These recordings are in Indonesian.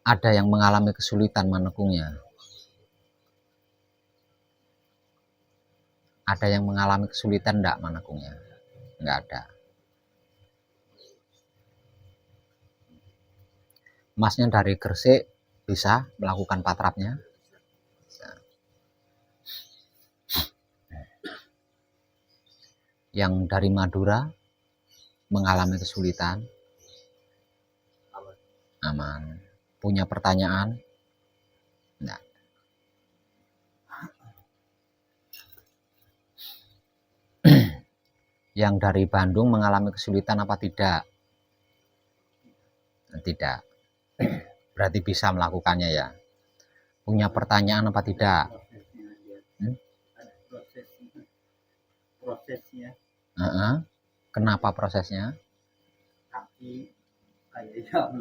Ada yang mengalami kesulitan menekungnya? Ada yang mengalami kesulitan enggak menekungnya? Enggak ada. Masnya dari Gresik bisa melakukan patrapnya? Yang dari Madura mengalami kesulitan? Aman. Punya pertanyaan? Enggak. Yang dari Bandung mengalami kesulitan apa tidak? Tidak. Berarti bisa melakukannya ya. Punya pertanyaan apa tidak? Prosesnya. Kenapa prosesnya? Kaki kayak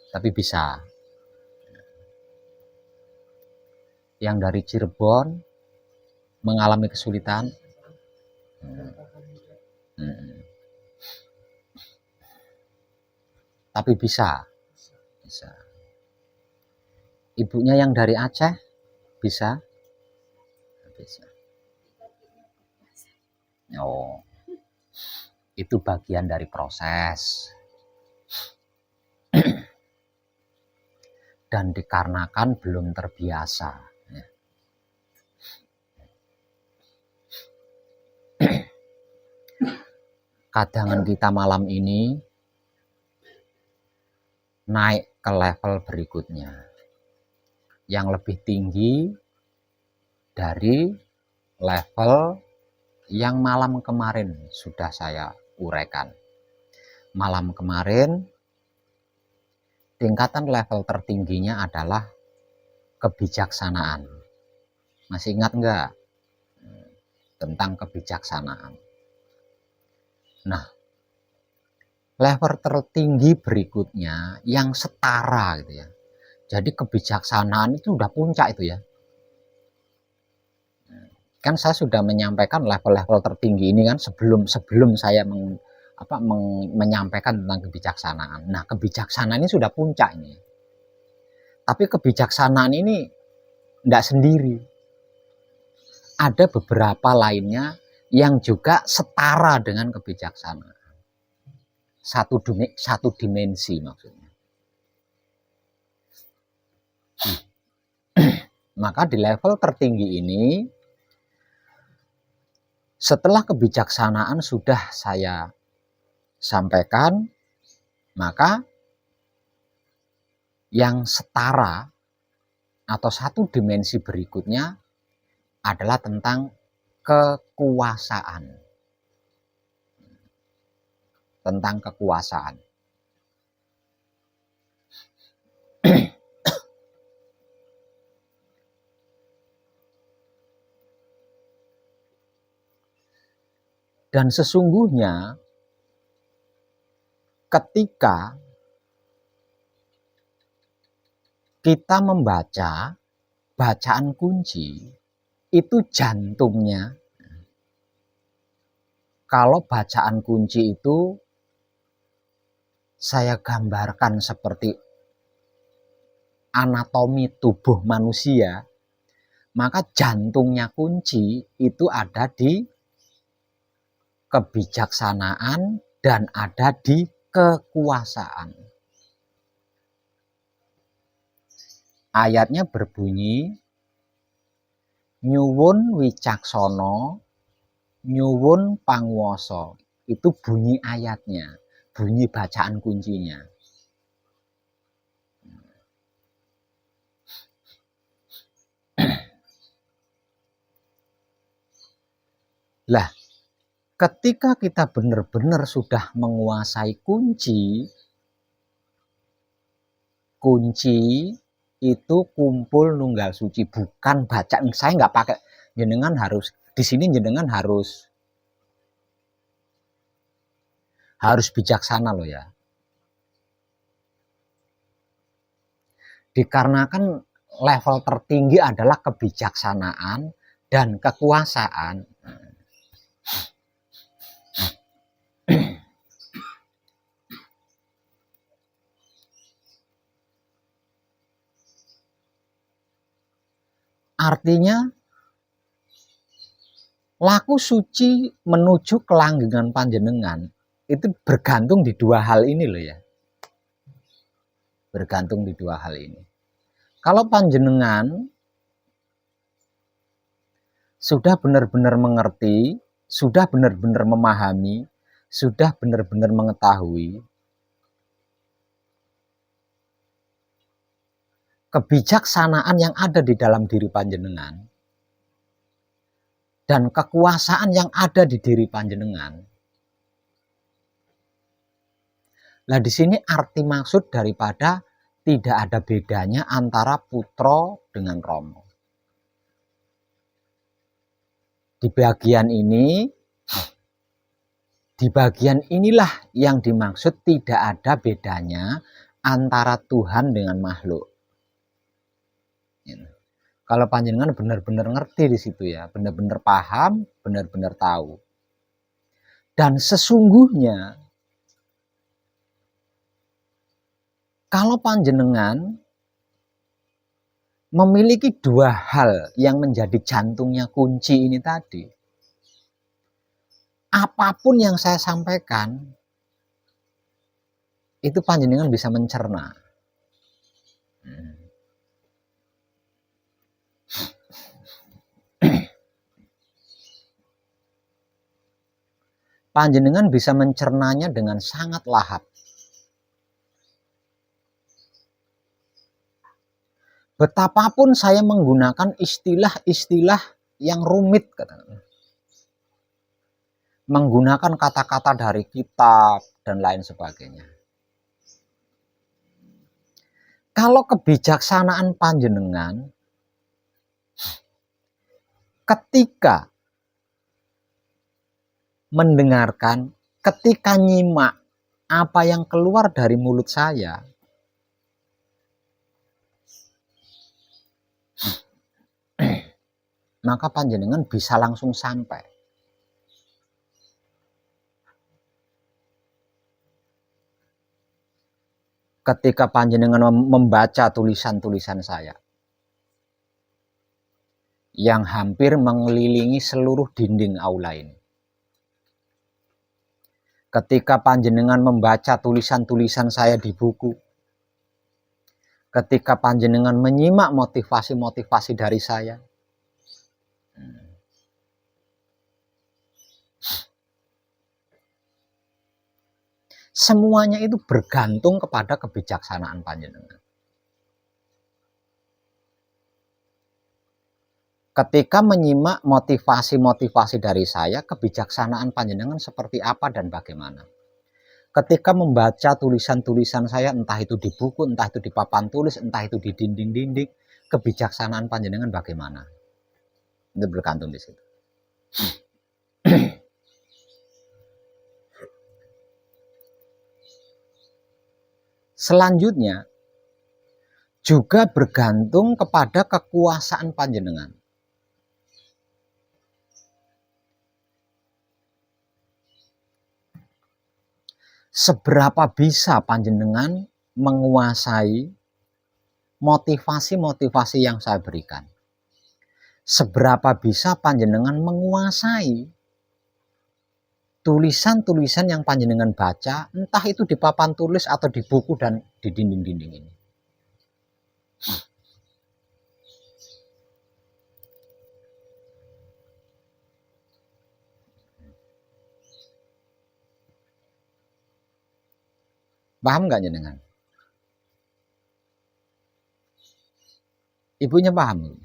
Tapi bisa. Yang dari Cirebon mengalami kesulitan? Tapi bisa. Bisa. Ibunya yang dari Aceh bisa? Bisa. Oh, itu bagian dari proses. Dan dikarenakan belum terbiasa. Kadangan kita malam ini naik ke level berikutnya yang lebih tinggi dari level yang malam kemarin sudah saya uraikan. Malam kemarin tingkatan level tertingginya adalah kebijaksanaan. Masih ingat enggak tentang kebijaksanaan? Nah, level tertinggi berikutnya yang setara gitu ya. Jadi kebijaksanaan itu udah puncak itu ya. Kan saya sudah menyampaikan level-level tertinggi ini kan sebelum saya menyampaikan tentang kebijaksanaan. Nah, kebijaksanaan ini sudah puncak ini. Tapi kebijaksanaan ini tidak sendiri. Ada beberapa lainnya yang juga setara dengan kebijaksanaan. Satu dimensi maksudnya. Maka di level tertinggi ini, setelah kebijaksanaan sudah saya sampaikan, maka yang setara atau satu dimensi berikutnya adalah tentang kekuasaan. Tentang kekuasaan. Dan sesungguhnya ketika kita membaca bacaan kunci, itu jantungnya. Kalau bacaan kunci itu saya gambarkan seperti anatomi tubuh manusia, maka jantungnya kunci itu ada di kebijaksanaan dan ada di kekuasaan. Ayatnya berbunyi, nyuwun wicaksono, nyuwun pangwoso. Itu bunyi ayatnya, bunyi bacaan kuncinya. Lah, ketika kita benar-benar sudah menguasai kunci itu kumpul nunggal suci, bukan bacaan. Saya nggak pakai, jenengan harus di sini, jenengan harus bijaksana loh ya. Dikarenakan level tertinggi adalah kebijaksanaan dan kekuasaan. Artinya laku suci menuju kelanggengan panjenengan itu bergantung di dua hal ini loh ya. Bergantung di dua hal ini. Kalau panjenengan sudah benar-benar mengerti, sudah benar-benar memahami, sudah benar-benar mengetahui kebijaksanaan yang ada di dalam diri panjenengan dan kekuasaan yang ada di diri panjenengan. Nah, di sini arti maksud daripada tidak ada bedanya antara putra dengan romo. Di bagian inilah yang dimaksud tidak ada bedanya antara Tuhan dengan makhluk. Kalau panjenengan benar-benar ngerti di situ ya, benar-benar paham, benar-benar tahu. Dan sesungguhnya kalau panjenengan memiliki dua hal yang menjadi jantungnya kunci ini tadi, apapun yang saya sampaikan itu panjenengan bisa mencerna. Panjenengan bisa mencernanya dengan sangat lahap. Betapapun saya menggunakan istilah-istilah yang rumit, menggunakan kata-kata dari kitab dan lain sebagainya. Kalau kebijaksanaan panjenengan ketika mendengarkan, ketika nyimak apa yang keluar dari mulut saya, maka panjenengan bisa langsung sampai. Ketika panjenengan membaca tulisan-tulisan saya yang hampir mengelilingi seluruh dinding aula ini. Ketika panjenengan membaca tulisan-tulisan saya di buku, ketika panjenengan menyimak motivasi-motivasi dari saya, semuanya itu bergantung kepada kebijaksanaan panjenengan. Ketika menyimak motivasi-motivasi dari saya, kebijaksanaan panjenengan seperti apa dan bagaimana. Ketika membaca tulisan-tulisan saya, entah itu di buku, entah itu di papan tulis, entah itu di dinding-dinding, kebijaksanaan panjenengan bagaimana. Itu bergantung di situ. Selanjutnya, juga bergantung kepada kekuasaan panjenengan. Seberapa bisa panjenengan menguasai motivasi-motivasi yang saya berikan. Seberapa bisa panjenengan menguasai tulisan-tulisan yang panjenengan baca, entah itu di papan tulis atau di buku dan di dinding-dinding ini. Paham nggak jenengan? Ibunya paham?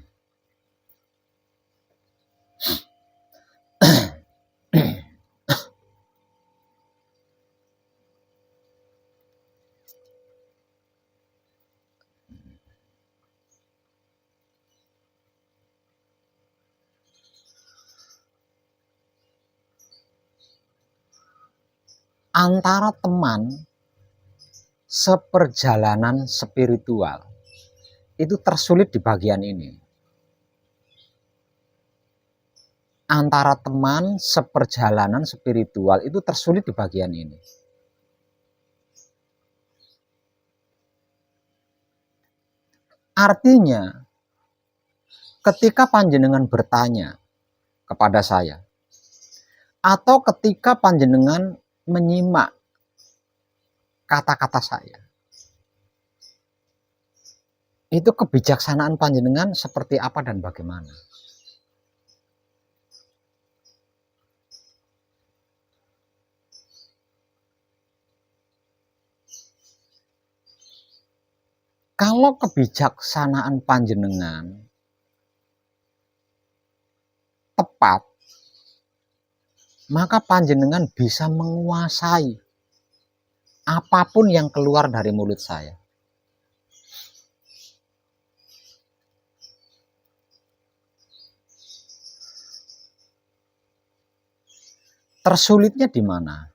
Antara teman seperjalanan spiritual itu tersulit di bagian ini. antara teman seperjalanan spiritual itu tersulit di bagian ini. Artinya, ketika panjenengan bertanya kepada saya, atau ketika panjenengan menyimak kata-kata saya, itu kebijaksanaan panjenengan seperti apa dan bagaimana? Kalau kebijaksanaan panjenengan tepat, maka panjenengan bisa menguasai apapun yang keluar dari mulut saya. Tersulitnya di mana?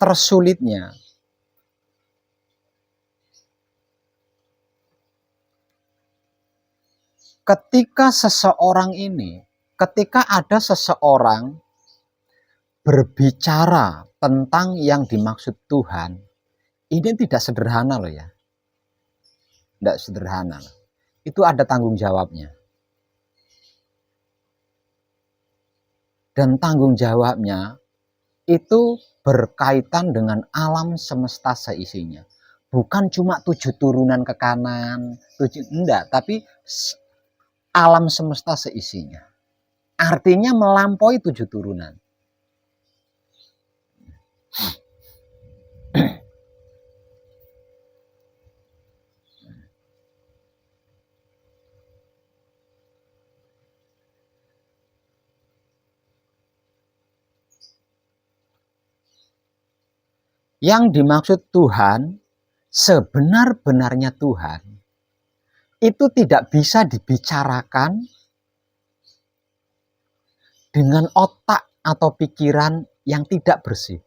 Tersulitnya ketika ada seseorang berbicara tentang yang dimaksud Tuhan, ini tidak sederhana loh ya. Tidak sederhana. Itu ada tanggung jawabnya. Dan tanggung jawabnya itu berkaitan dengan alam semesta seisinya. Bukan cuma 7 turunan ke kanan, enggak, tapi alam semesta seisinya. Artinya melampaui 7 turunan. Yang dimaksud Tuhan, sebenar-benarnya Tuhan, itu tidak bisa dibicarakan dengan otak atau pikiran yang tidak bersih.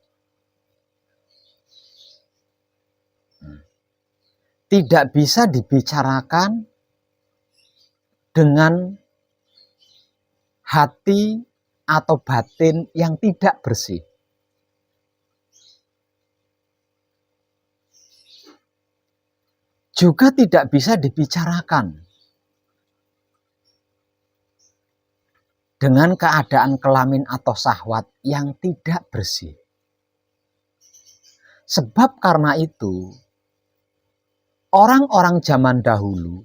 Tidak bisa dibicarakan dengan hati atau batin yang tidak bersih. Juga tidak bisa dibicarakan dengan keadaan kelamin atau syahwat yang tidak bersih. Sebab karena itu, orang-orang zaman dahulu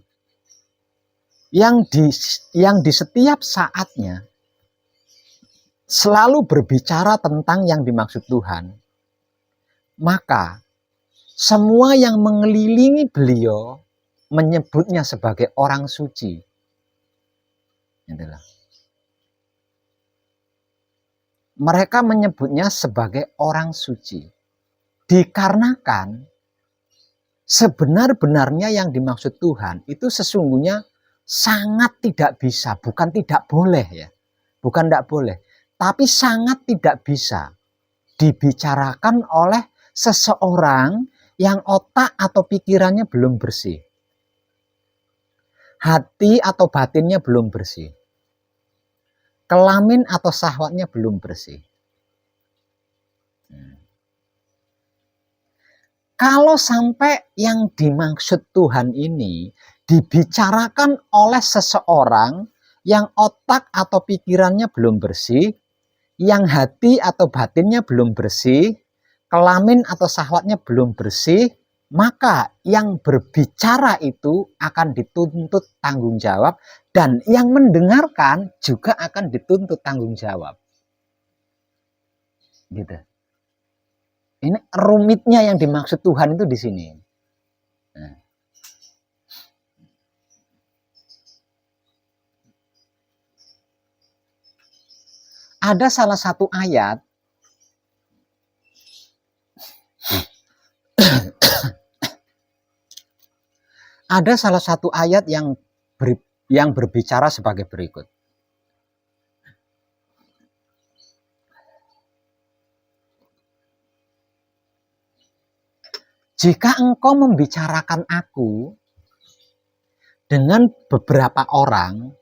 yang di setiap saatnya selalu berbicara tentang yang dimaksud Tuhan, maka semua yang mengelilingi beliau menyebutnya sebagai orang suci. Itulah. Mereka menyebutnya sebagai orang suci. Dikarenakan sebenar-benarnya yang dimaksud Tuhan itu sesungguhnya sangat tidak bisa, bukan tidak boleh ya. Bukan tidak boleh, tapi sangat tidak bisa dibicarakan oleh seseorang yang otak atau pikirannya belum bersih. Hati atau batinnya belum bersih. Kelamin atau syahwatnya belum bersih. Kalau sampai yang dimaksud Tuhan ini dibicarakan oleh seseorang yang otak atau pikirannya belum bersih, yang hati atau batinnya belum bersih, kelamin atau syahwatnya belum bersih, maka yang berbicara itu akan dituntut tanggung jawab dan yang mendengarkan juga akan dituntut tanggung jawab. Gitu. Ini rumitnya yang dimaksud Tuhan itu di sini. Nah. Ada salah satu ayat ada salah satu ayat yang berbicara sebagai berikut. Jika engkau membicarakan aku dengan beberapa orang,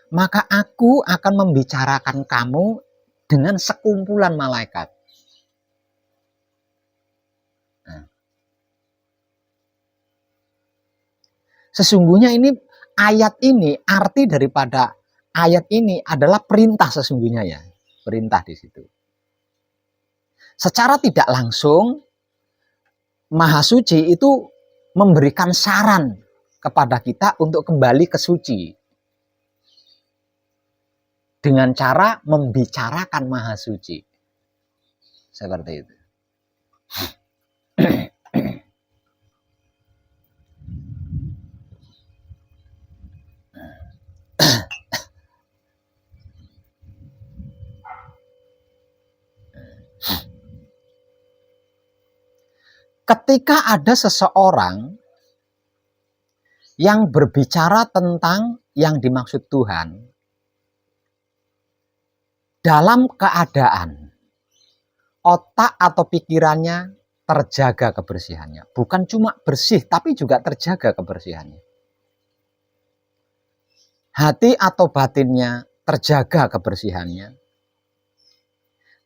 maka aku akan membicarakan kamu dengan sekumpulan malaikat. Nah, sesungguhnya ini ayat ini, arti daripada ayat ini adalah perintah sesungguhnya ya. Perintah di situ. Secara tidak langsung, Maha Suci itu memberikan saran kepada kita untuk kembali ke suci. Dengan cara membicarakan Maha Suci. Seperti itu. Ketika ada seseorang yang berbicara tentang yang dimaksud Tuhan dalam keadaan otak atau pikirannya terjaga kebersihannya. Bukan cuma bersih, tapi juga terjaga kebersihannya. Hati atau batinnya terjaga kebersihannya.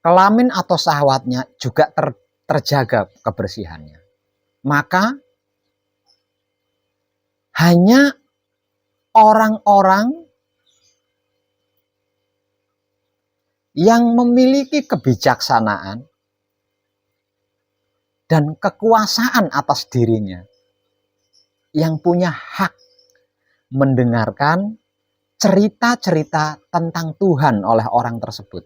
Kelamin atau syahwatnya juga terjaga kebersihannya. Maka hanya orang-orang yang memiliki kebijaksanaan dan kekuasaan atas dirinya yang punya hak mendengarkan cerita-cerita tentang Tuhan oleh orang tersebut.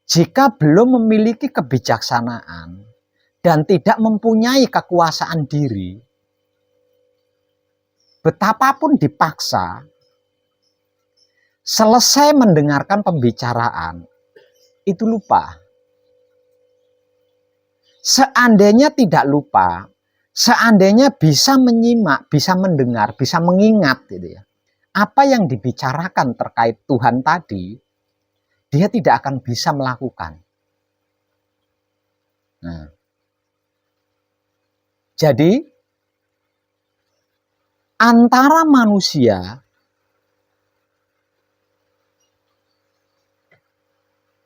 Jika belum memiliki kebijaksanaan dan tidak mempunyai kekuasaan diri, betapapun dipaksa, selesai mendengarkan pembicaraan, itu lupa. Seandainya tidak lupa, seandainya bisa menyimak, bisa mendengar, bisa mengingat gitu ya, apa yang dibicarakan terkait Tuhan tadi, dia tidak akan bisa melakukan. Nah, jadi antara manusia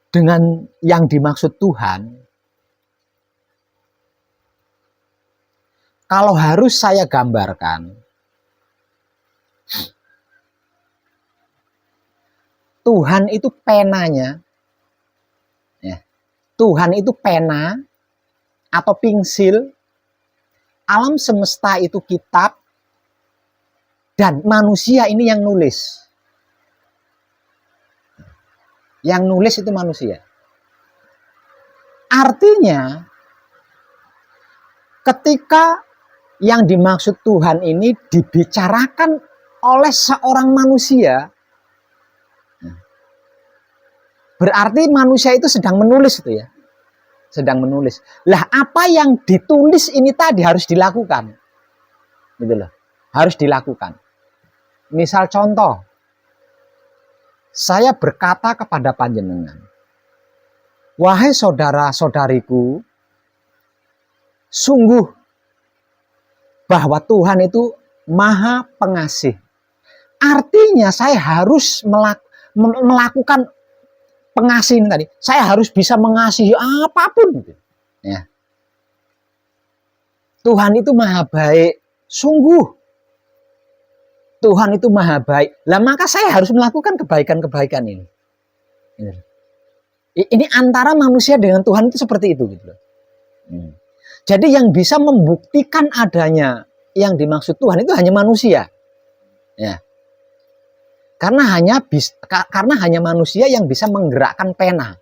dengan yang dimaksud Tuhan, kalau harus saya gambarkan, Tuhan itu penanya, ya. Tuhan itu pena atau pensil, alam semesta itu kitab, dan manusia ini yang nulis. Yang nulis itu manusia. Artinya, ketika yang dimaksud Tuhan ini dibicarakan oleh seorang manusia, berarti manusia itu sedang menulis itu ya. Sedang menulis. Lah apa yang ditulis ini tadi harus dilakukan. Gitu loh. Harus dilakukan. Misal contoh, saya berkata kepada panjenengan, wahai saudara-saudariku, sungguh bahwa Tuhan itu Maha Pengasih. Artinya saya harus melakukan pengasih ini tadi. Saya harus bisa mengasihi apapun. Ya. Tuhan itu maha baik. Sungguh. Tuhan itu maha baik. Lah maka saya harus melakukan kebaikan-kebaikan ini. Ini antara manusia dengan Tuhan itu seperti itu. Gitu. Jadi yang bisa membuktikan adanya yang dimaksud Tuhan itu hanya manusia. Ya. Karena hanya manusia yang bisa menggerakkan pena.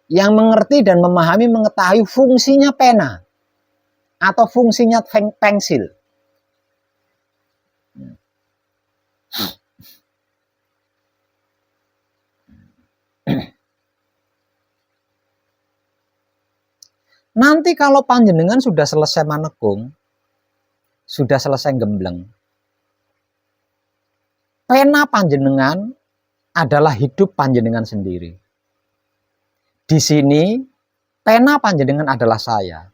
Yang mengerti dan memahami mengetahui fungsinya pena. Atau fungsinya pensil. Nanti kalau panjenengan sudah selesai manekung, sudah selesai gembleng, pena panjenengan adalah hidup panjenengan sendiri. Di sini, pena panjenengan adalah saya.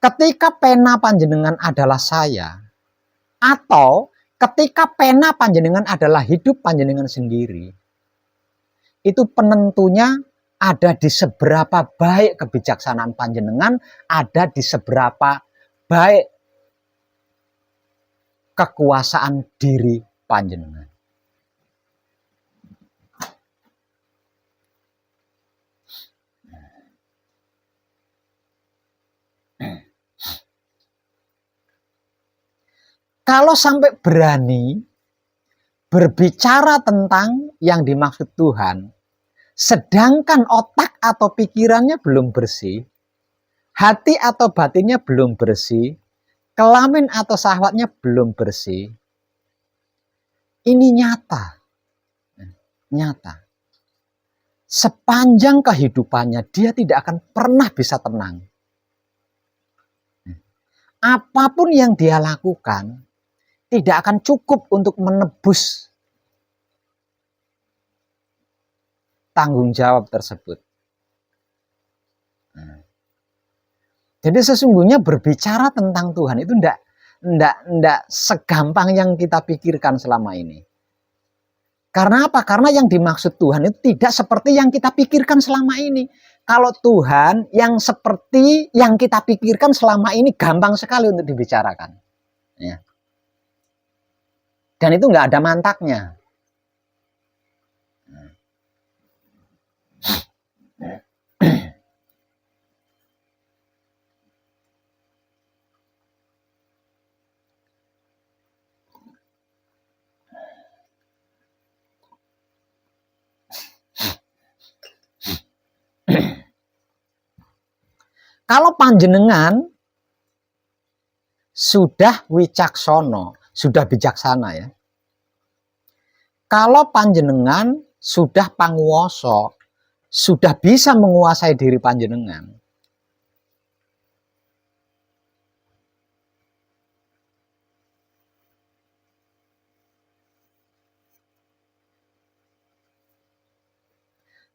ketika pena panjenengan adalah saya, atau ketika pena panjenengan adalah hidup panjenengan sendiri, itu penentunya ada di seberapa baik kebijaksanaan panjenengan, ada di seberapa baik kekuasaan diri panjenengan. Kalau sampai berani berbicara tentang yang dimaksud Tuhan, sedangkan otak atau pikirannya belum bersih, hati atau batinnya belum bersih, kelamin atau syahwatnya belum bersih, ini nyata. Nyata. Sepanjang kehidupannya dia tidak akan pernah bisa tenang. Apapun yang dia lakukan tidak akan cukup untuk menebus tanggung jawab tersebut. Jadi sesungguhnya berbicara tentang Tuhan itu tidak segampang yang kita pikirkan selama ini. Karena apa? Karena yang dimaksud Tuhan itu tidak seperti yang kita pikirkan selama ini. Kalau Tuhan yang seperti yang kita pikirkan selama ini gampang sekali untuk dibicarakan. Ya. Dan itu nggak ada mantaknya. Kalau panjenengan sudah wicaksono, sudah bijaksana ya. Kalau panjenengan sudah panguwasa, sudah bisa menguasai diri panjenengan,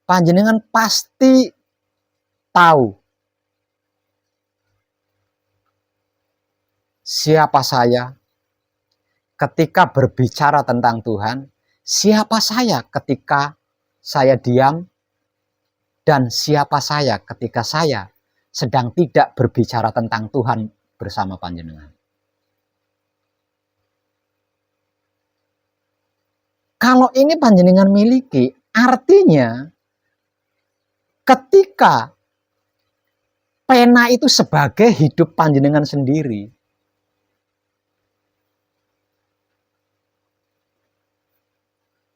panjenengan pasti tahu siapa saya ketika berbicara tentang Tuhan, siapa saya ketika saya diam, dan siapa saya ketika saya sedang tidak berbicara tentang Tuhan bersama panjenengan. Kalau ini panjenengan miliki, artinya ketika pena itu sebagai hidup panjenengan sendiri,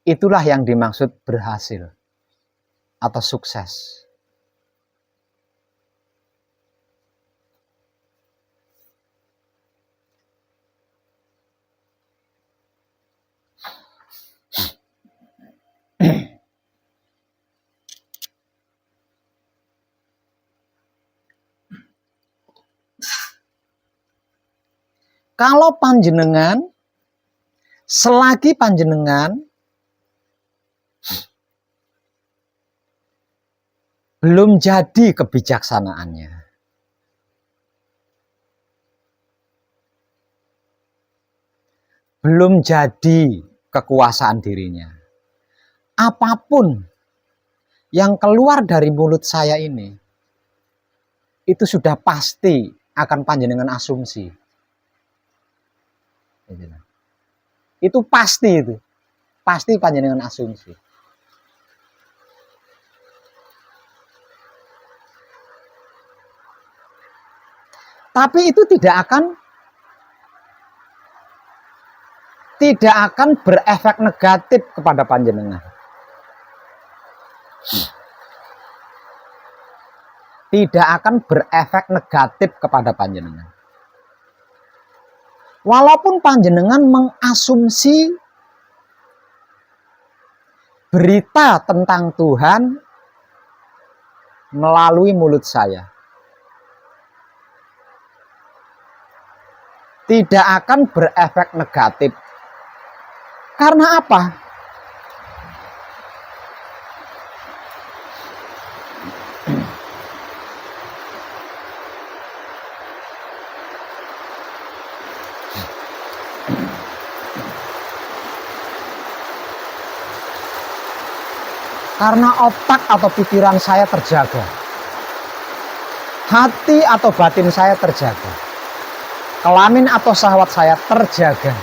itulah yang dimaksud berhasil atau sukses. Kalau panjenengan, selagi panjenengan belum jadi kebijaksanaannya, belum jadi kekuasaan dirinya, apapun yang keluar dari mulut saya ini, itu sudah pasti akan panjenengan asumsi. Itu pasti, itu pasti panjenengan asumsi. Tapi itu tidak akan berefek negatif kepada panjenengan. Tidak akan berefek negatif kepada panjenengan. Walaupun panjenengan mengasumsi berita tentang Tuhan melalui mulut saya, tidak akan berefek negatif. Karena apa? Karena otak atau pikiran saya terjaga. Hati atau batin saya terjaga. Kelamin atau syahwat saya terjaga.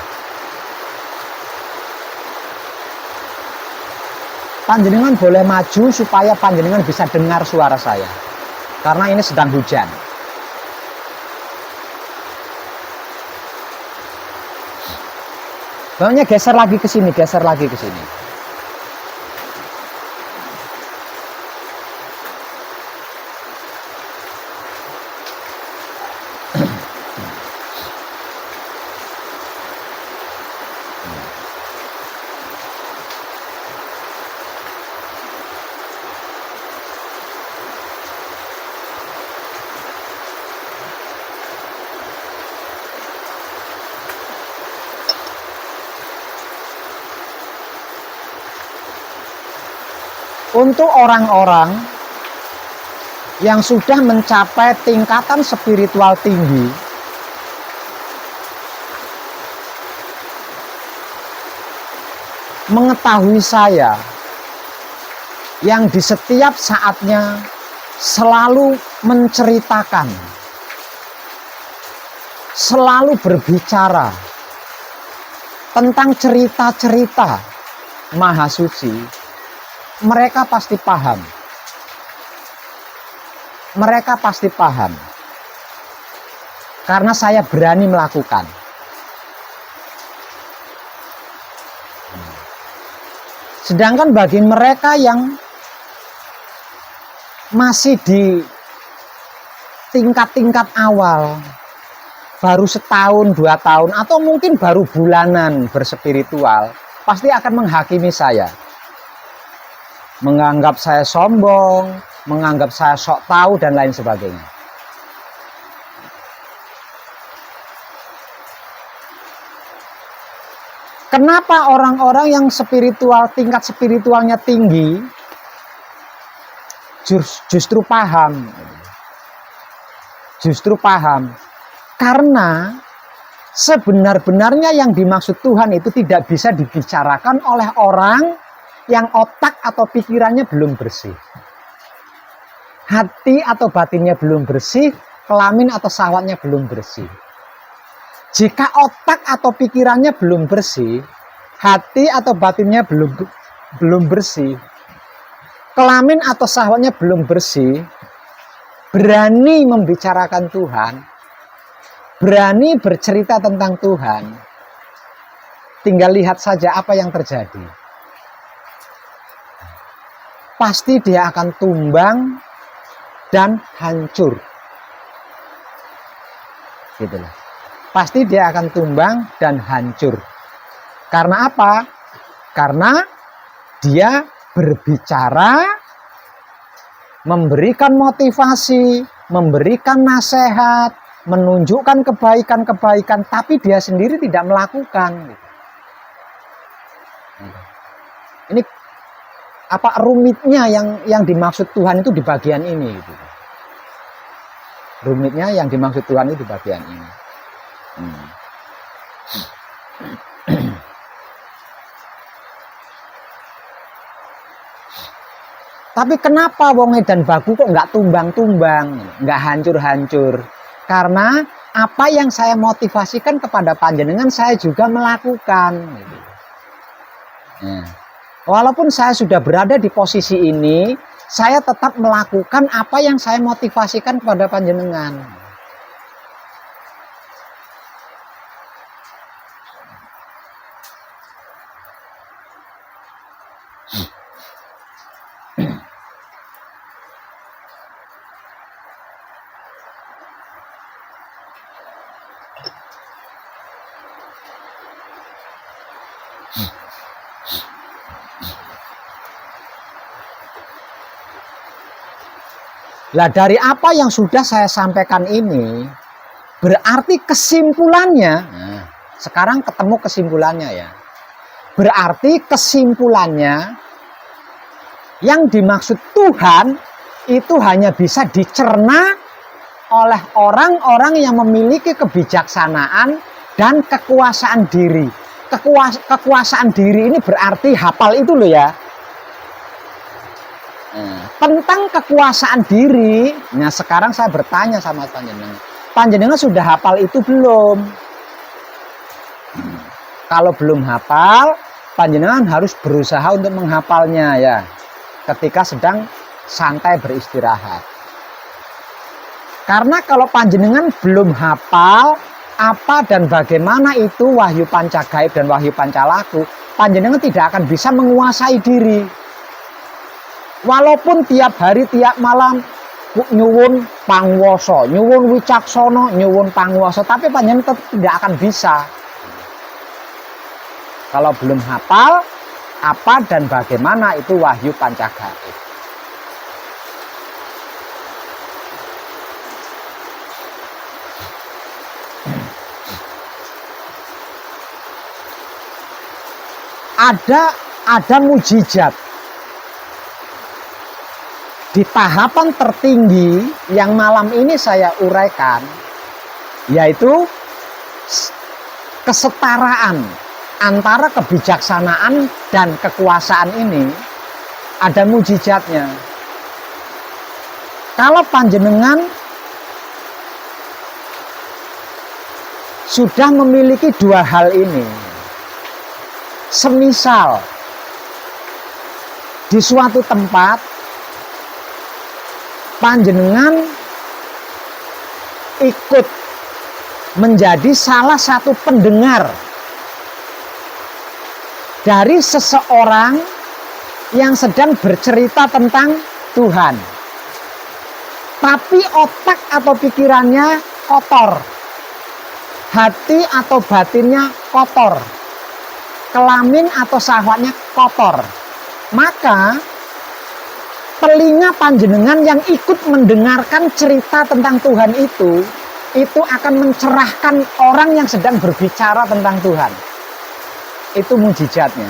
Panjenengan boleh maju supaya panjenengan bisa dengar suara saya. Karena ini sedang hujan. Bawahnya geser lagi ke sini, geser lagi ke sini. Untuk orang-orang yang sudah mencapai tingkatan spiritual tinggi, mengetahui saya yang di setiap saatnya selalu menceritakan, selalu berbicara tentang cerita-cerita Maha Suci, mereka pasti paham. Mereka pasti paham. Karena saya berani melakukan. Sedangkan bagi mereka yang masih di tingkat-tingkat awal, baru setahun, 2 tahun, atau mungkin baru bulanan berspiritual, pasti akan menghakimi saya. Menganggap saya sombong, menganggap saya sok tahu, dan lain sebagainya. Kenapa orang-orang yang spiritual, tingkat spiritualnya tinggi, justru paham? Justru paham. Karena sebenar-benarnya yang dimaksud Tuhan itu tidak bisa dibicarakan oleh orang yang otak atau pikirannya belum bersih. Hati atau batinnya belum bersih, kelamin atau syahwatnya belum bersih. Jika otak atau pikirannya belum bersih, hati atau batinnya belum bersih, kelamin atau syahwatnya belum bersih, berani membicarakan Tuhan, berani bercerita tentang Tuhan, tinggal lihat saja apa yang terjadi. Pasti dia akan tumbang dan hancur. Gitulah. Pasti dia akan tumbang dan hancur. Karena apa? Karena dia berbicara, memberikan motivasi, memberikan nasihat, menunjukkan kebaikan-kebaikan, tapi dia sendiri tidak melakukan. Ini apa rumitnya yang dimaksud Tuhan itu di bagian ini gitu. Rumitnya yang dimaksud Tuhan itu di bagian ini. Tapi kenapa wong edan baku kok nggak tumbang-tumbang, nggak hancur-hancur? Karena apa yang saya motivasikan kepada panjenengan saya juga melakukan. Gitu. Walaupun saya sudah berada di posisi ini, saya tetap melakukan apa yang saya motivasikan kepada panjenengan. Lah dari apa yang sudah saya sampaikan ini, berarti kesimpulannya, sekarang ketemu kesimpulannya ya. Berarti kesimpulannya, yang dimaksud Tuhan itu hanya bisa dicerna oleh orang-orang yang memiliki kebijaksanaan dan kekuasaan diri. Kekuasaan diri ini berarti hafal itu loh ya. tentang kekuasaan diri. Nah, sekarang saya bertanya sama panjenengan. Panjenengan sudah hafal itu belum? Kalau belum hafal, panjenengan harus berusaha untuk menghafalnya ya. Ketika sedang santai beristirahat. Karena kalau panjenengan belum hafal apa dan bagaimana itu wahyu pancagaib dan wahyu pancalaku, panjenengan tidak akan bisa menguasai diri. Walaupun tiap hari tiap malam nyuwun pangwoso, nyuwun wicaksono, nyuwun pangwoso, tapi panjenengan tetap tidak akan bisa. Kalau belum hafal apa dan bagaimana itu wahyu pancagaib. Ada mujizat di tahapan tertinggi yang malam ini saya uraikan, yaitu kesetaraan antara kebijaksanaan dan kekuasaan ini. Ada mujizatnya. Kalau panjenengan sudah memiliki dua hal ini, semisal di suatu tempat panjenengan ikut menjadi salah satu pendengar dari seseorang yang sedang bercerita tentang Tuhan, tapi otak atau pikirannya kotor, hati atau batinnya kotor, kelamin atau syahwatnya kotor, maka telinga panjenengan yang ikut mendengarkan cerita tentang Tuhan itu akan mencerahkan orang yang sedang berbicara tentang Tuhan. Itu mujizatnya.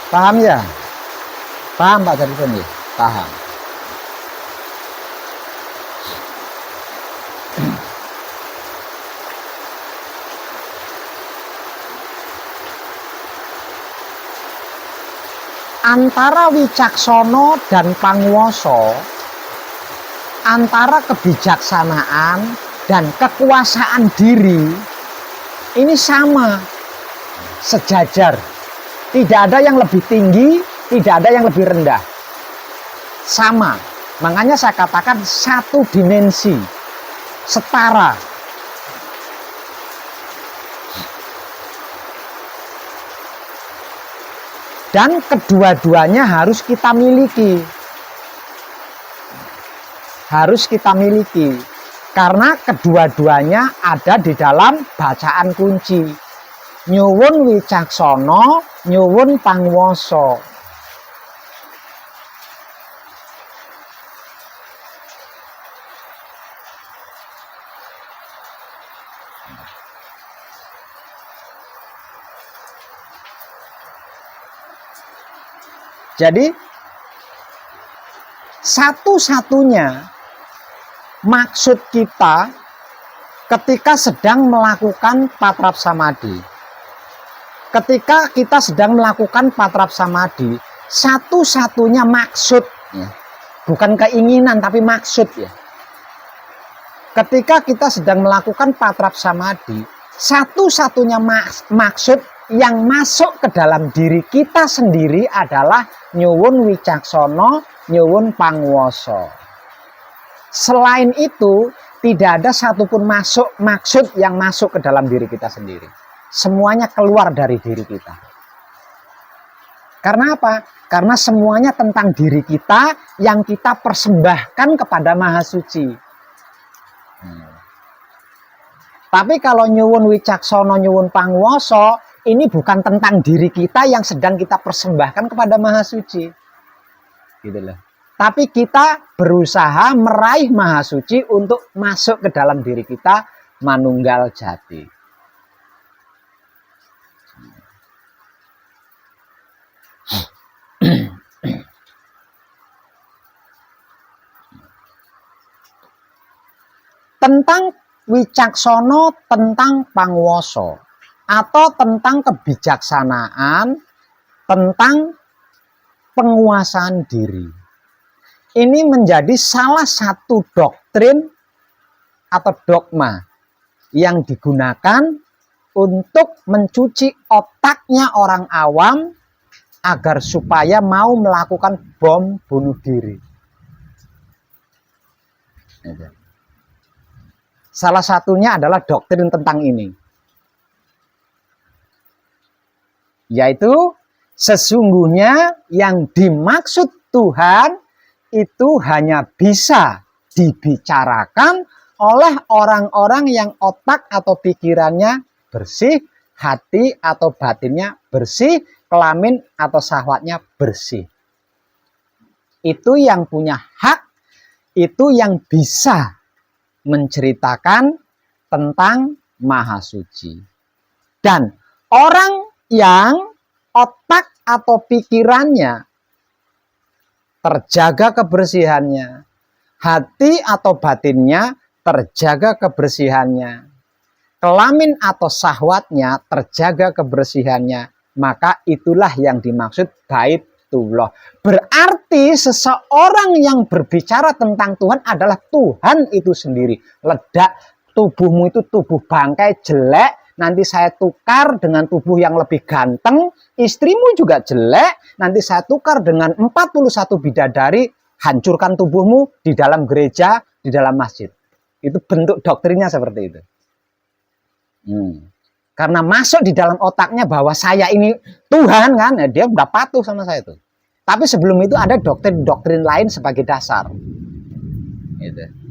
Paham ya? Paham Pak Jarison ya? Paham. Antara wicaksono dan pangwoso, antara kebijaksanaan dan kekuasaan diri, ini sama, sejajar. Tidak ada yang lebih tinggi, tidak ada yang lebih rendah. Sama. Makanya saya katakan satu dimensi, setara. Dan kedua-duanya harus kita miliki. Harus kita miliki. Karena kedua-duanya ada di dalam bacaan kunci. Nyuwun wicaksono, nyuwun pangwoso. Jadi satu-satunya maksud kita ketika sedang melakukan patrap samadhi, ketika kita sedang melakukan patrap samadhi, satu-satunya maksud, ya, bukan keinginan tapi maksud ya. Ketika kita sedang melakukan patrap samadhi, satu-satunya maksud yang masuk ke dalam diri kita sendiri adalah nyuwun wicaksono, nyuwun pangwoso. Selain itu, Tidak ada satupun maksud yang masuk ke dalam diri kita sendiri. Semuanya keluar dari diri kita. Karena apa? Karena semuanya tentang diri kita yang kita persembahkan kepada Maha Suci. Tapi kalau nyuwun wicaksono, nyuwun pangwoso, ini bukan tentang diri kita yang sedang kita persembahkan kepada Maha Suci. Gitu loh. Tapi kita berusaha meraih Maha Suci untuk masuk ke dalam diri kita, manunggal jati. Tentang wicaksono, tentang pangwoso, atau tentang kebijaksanaan, tentang penguasaan diri. Ini menjadi salah satu doktrin atau dogma yang digunakan untuk mencuci otaknya orang awam agar supaya mau melakukan bom bunuh diri. Salah satunya adalah doktrin tentang ini, yaitu sesungguhnya yang dimaksud Tuhan itu hanya bisa dibicarakan oleh orang-orang yang otak atau pikirannya bersih, hati atau batinnya bersih, kelamin atau syahwatnya bersih. Itu yang punya hak, itu yang bisa menceritakan tentang Maha Suci. Dan orang yang otak atau pikirannya terjaga kebersihannya, hati atau batinnya terjaga kebersihannya, kelamin atau syahwatnya terjaga kebersihannya, maka itulah yang dimaksud Baitullah. Berarti seseorang yang berbicara tentang Tuhan adalah Tuhan itu sendiri. Ledak, tubuhmu itu tubuh bangkai jelek, nanti saya tukar dengan tubuh yang lebih ganteng, istrimu juga jelek, nanti saya tukar dengan 41 bidadari, hancurkan tubuhmu di dalam gereja, di dalam masjid. Itu bentuk doktrinnya seperti itu. Karena masuk di dalam otaknya bahwa saya ini Tuhan kan, dia udah patuh sama saya itu. Tapi sebelum itu ada doktrin-doktrin lain sebagai dasar. Gitu.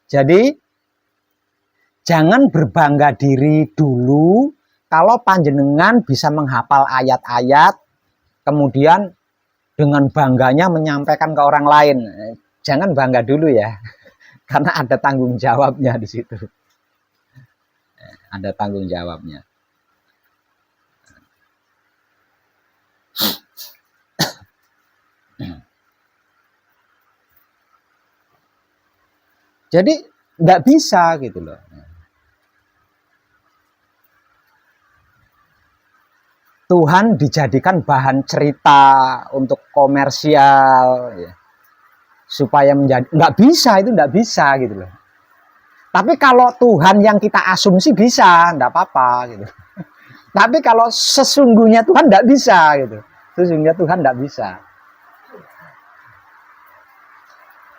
Jadi jangan berbangga diri dulu kalau panjenengan bisa menghafal ayat-ayat, kemudian dengan bangganya menyampaikan ke orang lain. Jangan bangga dulu ya, karena ada tanggung jawabnya di situ. Ada tanggung jawabnya. Jadi nggak bisa gitu loh. Tuhan dijadikan bahan cerita untuk komersial, ya, supaya menjadi nggak bisa, itu nggak bisa gitu loh. Tapi kalau Tuhan yang kita asumsi bisa, nggak apa-apa gitu. Tapi kalau sesungguhnya Tuhan nggak bisa gitu. Sesungguhnya Tuhan nggak bisa.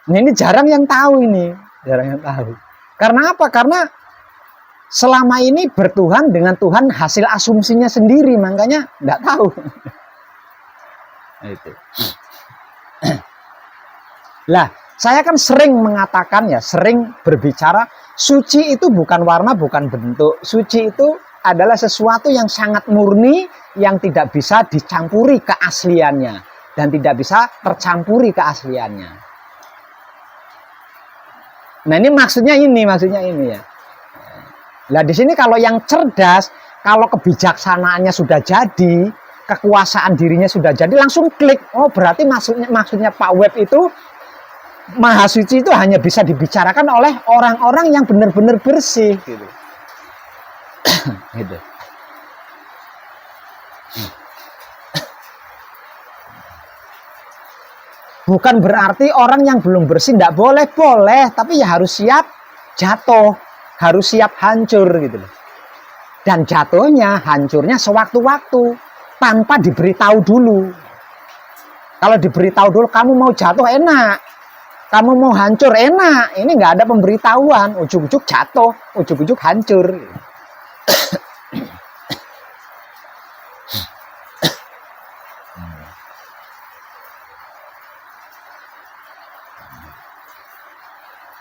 Nah, ini jarang yang tahu ini. Jarang yang tahu. Karena apa? Karena selama ini bertuhan dengan Tuhan hasil asumsinya sendiri, makanya nggak tahu. Itu. Lah, saya kan sering mengatakan ya, sering berbicara, suci itu bukan warna, bukan bentuk. Suci itu adalah sesuatu yang sangat murni, yang tidak bisa dicampuri keasliannya dan tidak bisa tercampuri keasliannya. Nah, ini maksudnya ini ya. Nah, di sini kalau yang cerdas, kalau kebijaksanaannya sudah jadi, kekuasaan dirinya sudah jadi, langsung klik. Oh, berarti maksudnya Pak Web itu Maha Suci itu hanya bisa dibicarakan oleh orang-orang yang benar-benar bersih gitu. Gitu. Bukan berarti orang yang belum bersih tidak boleh, boleh, tapi ya harus siap jatuh, harus siap hancur gitu loh. Dan jatuhnya, hancurnya sewaktu-waktu tanpa diberitahu dulu. Kalau diberitahu dulu, kamu mau jatuh enak, kamu mau hancur enak. Ini nggak ada pemberitahuan, ujuk-ujuk jatuh, ujuk-ujuk hancur.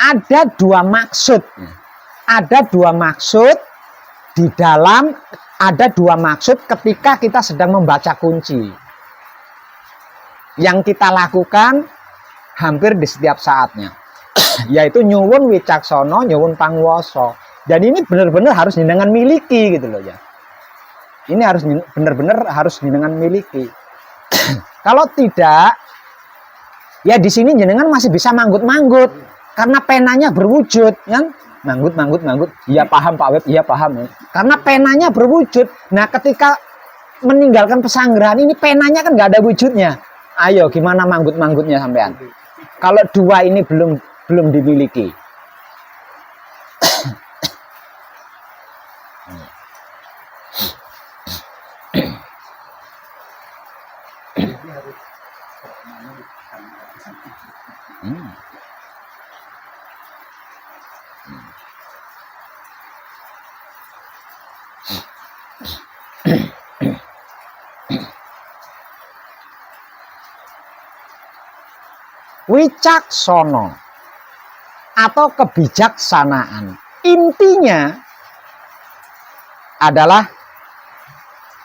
Ada dua maksud, di dalam, ada dua maksud ketika kita sedang membaca kunci yang kita lakukan hampir di setiap saatnya, yaitu nyuwun wicaksono, nyuwun pangwoso. Dan ini benar-benar harus jenengan miliki gitu loh ya. Ini harus benar-benar harus jenengan miliki. Kalau tidak, ya di sini jenengan masih bisa manggut-manggut. Karena penanya berwujud, kan? Manggut. Iya paham Pak Web, iya paham. Karena penanya berwujud. Nah, ketika meninggalkan pesanggerahan ini, penanya kan nggak ada wujudnya. Ayo, gimana manggut-manggutnya sampean? Kalau dua ini belum dimiliki. Wicaksono atau kebijaksanaan, intinya adalah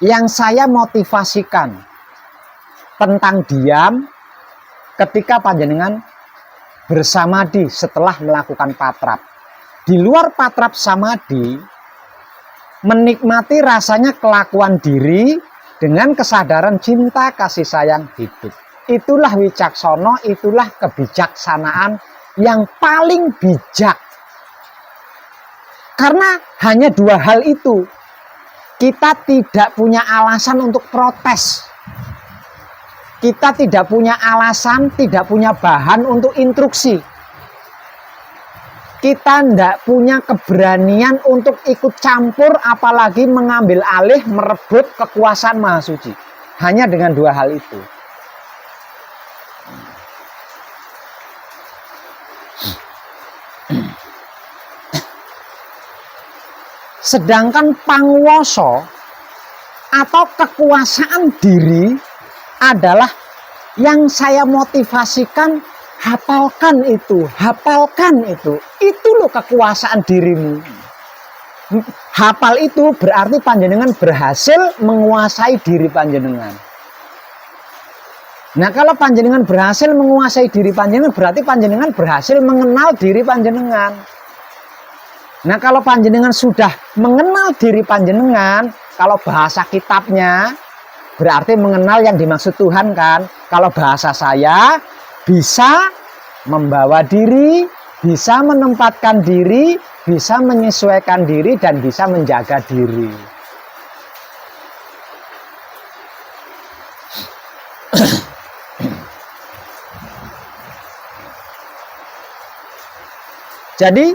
yang saya motivasikan tentang diam ketika panjenengan bersamadi setelah melakukan patrap. Di luar patrap samadi, menikmati rasanya kelakuan diri dengan kesadaran cinta kasih sayang hidup. Itulah wicaksono, itulah kebijaksanaan yang paling bijak. Karena hanya dua hal itu, kita tidak punya alasan untuk protes. Kita tidak punya alasan, tidak punya bahan untuk instruksi. Kita tidak punya keberanian untuk ikut campur, apalagi mengambil alih, merebut kekuasaan Maha Suci. Hanya dengan dua hal itu. Sedangkan pangwoso atau kekuasaan diri adalah yang saya motivasikan, hafalkan itu. Itu loh kekuasaan dirimu. Hafal itu berarti panjenengan berhasil menguasai diri panjenengan. Nah, kalau panjenengan berhasil menguasai diri panjenengan, berarti panjenengan berhasil mengenal diri panjenengan. Nah, kalau panjenengan sudah mengenal diri panjenengan, kalau bahasa kitabnya berarti mengenal yang dimaksud Tuhan kan. Kalau bahasa saya, bisa membawa diri, bisa menempatkan diri, bisa menyesuaikan diri, dan bisa menjaga diri. Jadi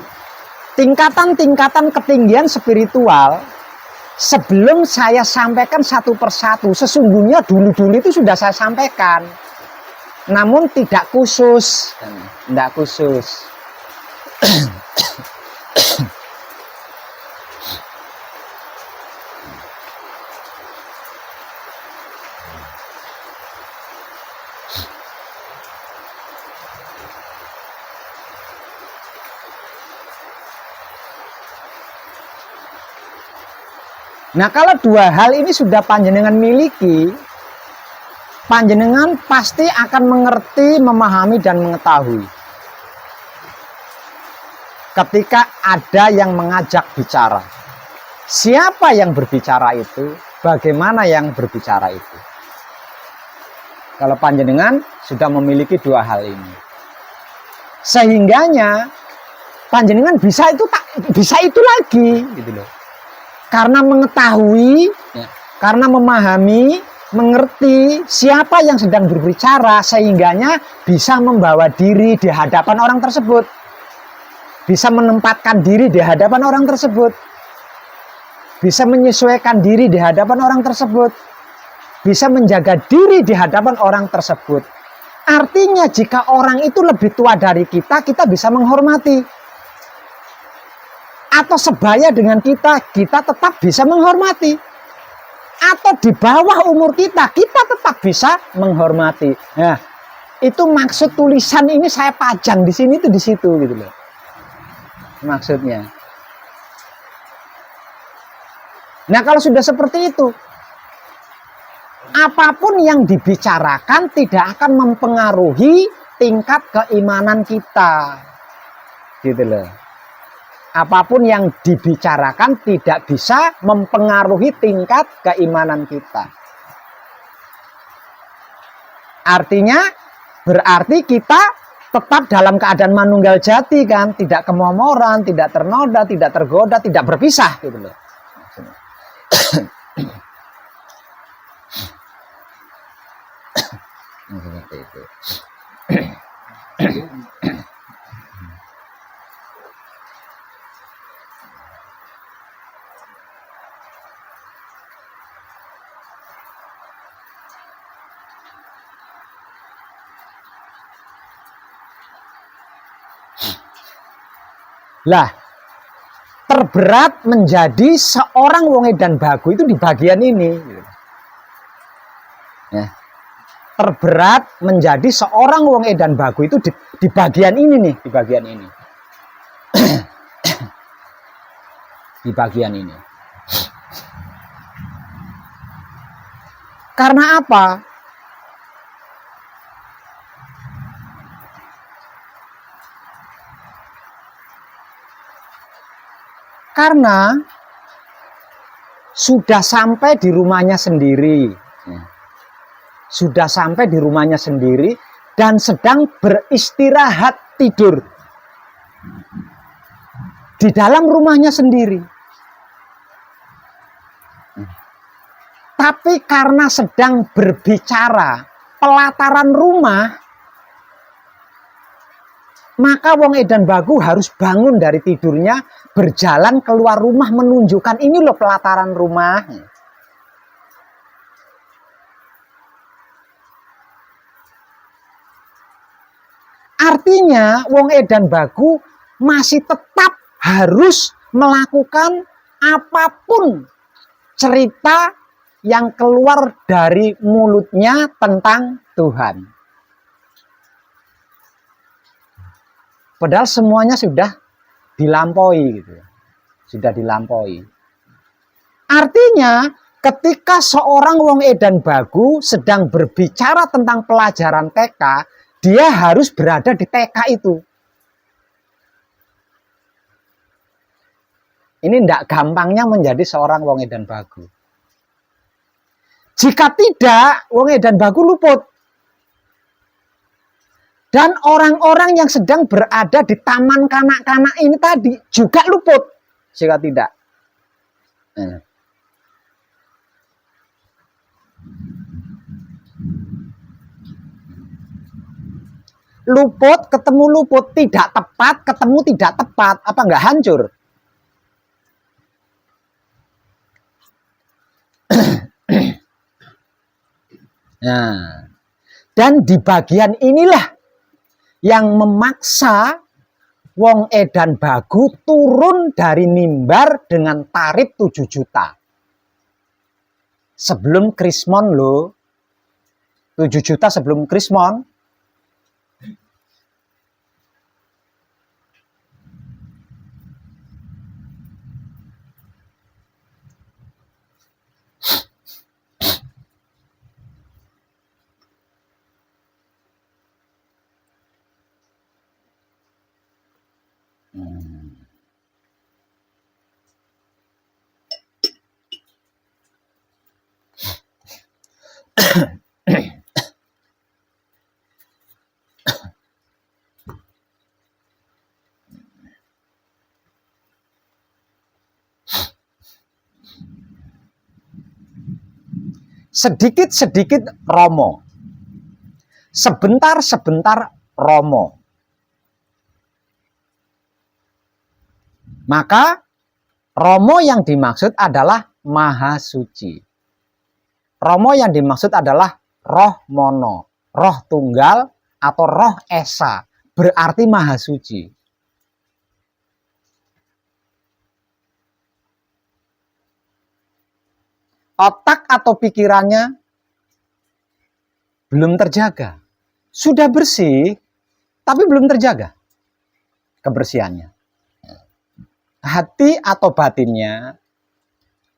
tingkatan-tingkatan ketinggian spiritual sebelum saya sampaikan satu persatu, sesungguhnya dulu-dulu itu sudah saya sampaikan, namun tidak khusus. Nah, kalau dua hal ini sudah panjenengan miliki, panjenengan pasti akan mengerti, memahami, dan mengetahui. Ketika ada yang mengajak bicara, siapa yang berbicara itu, bagaimana yang berbicara itu. Kalau panjenengan sudah memiliki dua hal ini, sehingganya panjenengan bisa itu lagi, gitu loh. Karena mengetahui, Karena memahami, mengerti siapa yang sedang berbicara, sehingganya bisa membawa diri di hadapan orang tersebut. Bisa menempatkan diri di hadapan orang tersebut. Bisa menyesuaikan diri di hadapan orang tersebut. Bisa menjaga diri di hadapan orang tersebut. Artinya jika orang itu lebih tua dari kita, kita bisa menghormati. Atau sebaya dengan kita, kita tetap bisa menghormati. Atau di bawah umur kita, kita tetap bisa menghormati. Nah, itu maksud tulisan ini saya pajang di sini tuh di situ gitu loh. Maksudnya. Nah, kalau sudah seperti itu, apapun yang dibicarakan tidak akan mempengaruhi tingkat keimanan kita. Gitu loh. Apapun yang dibicarakan tidak bisa mempengaruhi tingkat keimanan kita. Artinya, berarti kita tetap dalam keadaan manunggal jati kan, tidak kemomoran, tidak ternoda, tidak tergoda, tidak berpisah gitu loh. Seperti itu. Lah, terberat menjadi seorang wong edan bagu itu di bagian ini. Ya. Terberat menjadi seorang wong edan bagu itu di bagian ini nih, di bagian ini. Di bagian ini. Karena apa? Karena sudah sampai di rumahnya sendiri. Sudah sampai di rumahnya sendiri dan sedang beristirahat tidur. Di dalam rumahnya sendiri. Tapi karena sedang berbicara pelataran rumah, maka wong edan bagu harus bangun dari tidurnya, berjalan keluar rumah menunjukkan ini loh pelataran rumah. Artinya wong edan bagu masih tetap harus melakukan apapun cerita yang keluar dari mulutnya tentang Tuhan. Padahal semuanya sudah dilampaui gitu. Sudah dilampaui. Artinya ketika seorang wong edan bagu sedang berbicara tentang pelajaran TK, dia harus berada di TK itu. Ini tidak gampangnya menjadi seorang wong edan bagu. Jika tidak, wong edan bagu luput. Dan orang-orang yang sedang berada di taman kanak-kanak ini tadi juga luput jika tidak. Luput ketemu luput, tidak tepat ketemu tidak tepat, apa enggak hancur? Nah, dan di bagian inilah yang memaksa wong edan bagu turun dari mimbar dengan tarif 7 juta. Sebelum krismon loh. 7 juta sebelum krismon. sedikit-sedikit romo, sebentar-sebentar romo. Maka romo yang dimaksud adalah maha suci. Romo yang dimaksud adalah roh mono, roh tunggal atau roh esa, berarti maha suci. Otak atau pikirannya belum terjaga. Sudah bersih, tapi belum terjaga kebersihannya. Hati atau batinnya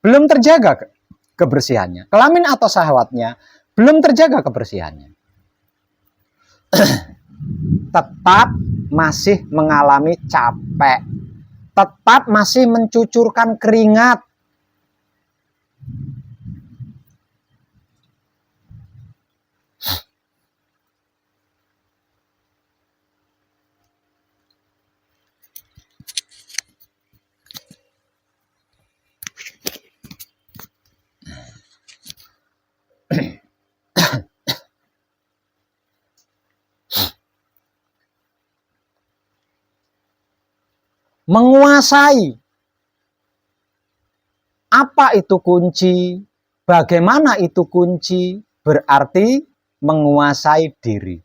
belum terjaga kebersihannya. Kelamin atau syahwatnya belum terjaga kebersihannya. Tetap masih mengalami capek. Tetap masih mencucurkan keringat. Menguasai. Apa itu kunci? Bagaimana itu kunci? Berarti menguasai diri.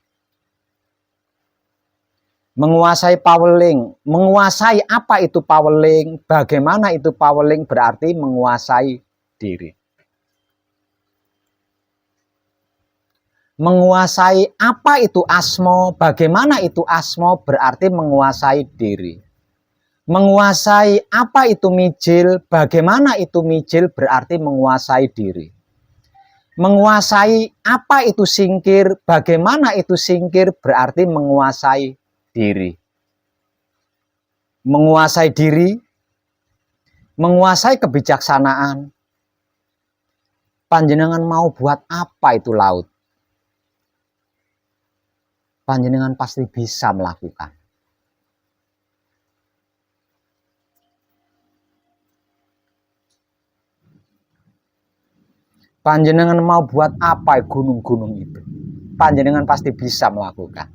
Menguasai powerling. Menguasai apa itu powerling? Bagaimana itu powerling? Berarti menguasai diri. Menguasai apa itu asmo? Bagaimana itu asmo? Berarti menguasai diri. Menguasai apa itu mijil, bagaimana itu mijil, berarti menguasai diri. Menguasai apa itu singkir, bagaimana itu singkir, berarti menguasai diri. Menguasai diri, menguasai kebijaksanaan. Panjenengan mau buat apa itu laut? Panjenengan pasti bisa melakukan. Panjenengan mau buat apa gunung-gunung itu? Panjenengan pasti bisa melakukan.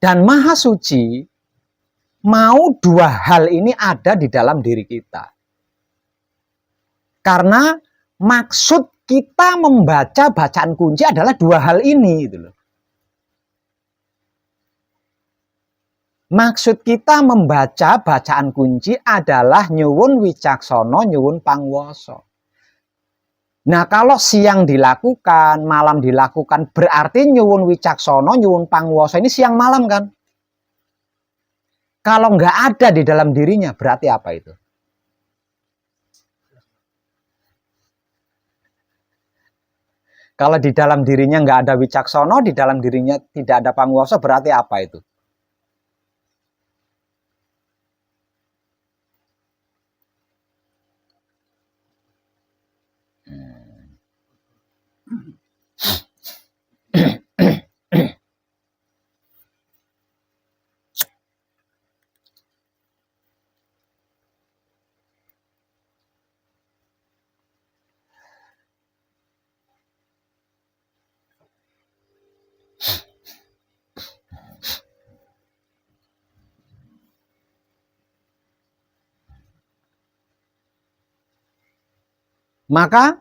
Dan maha suci mau dua hal ini ada di dalam diri kita. Karena maksud kita membaca bacaan kunci adalah dua hal ini gitu loh. Maksud kita membaca bacaan kunci adalah nyuwun wicaksono, nyuwun pangwoso. Nah, kalau siang dilakukan, malam dilakukan, berarti nyuwun wicaksono, nyuwun pangwoso ini siang malam kan? Kalau nggak ada di dalam dirinya, berarti apa itu? Kalau di dalam dirinya nggak ada wicaksono, di dalam dirinya tidak ada pangwoso, berarti apa itu? Maka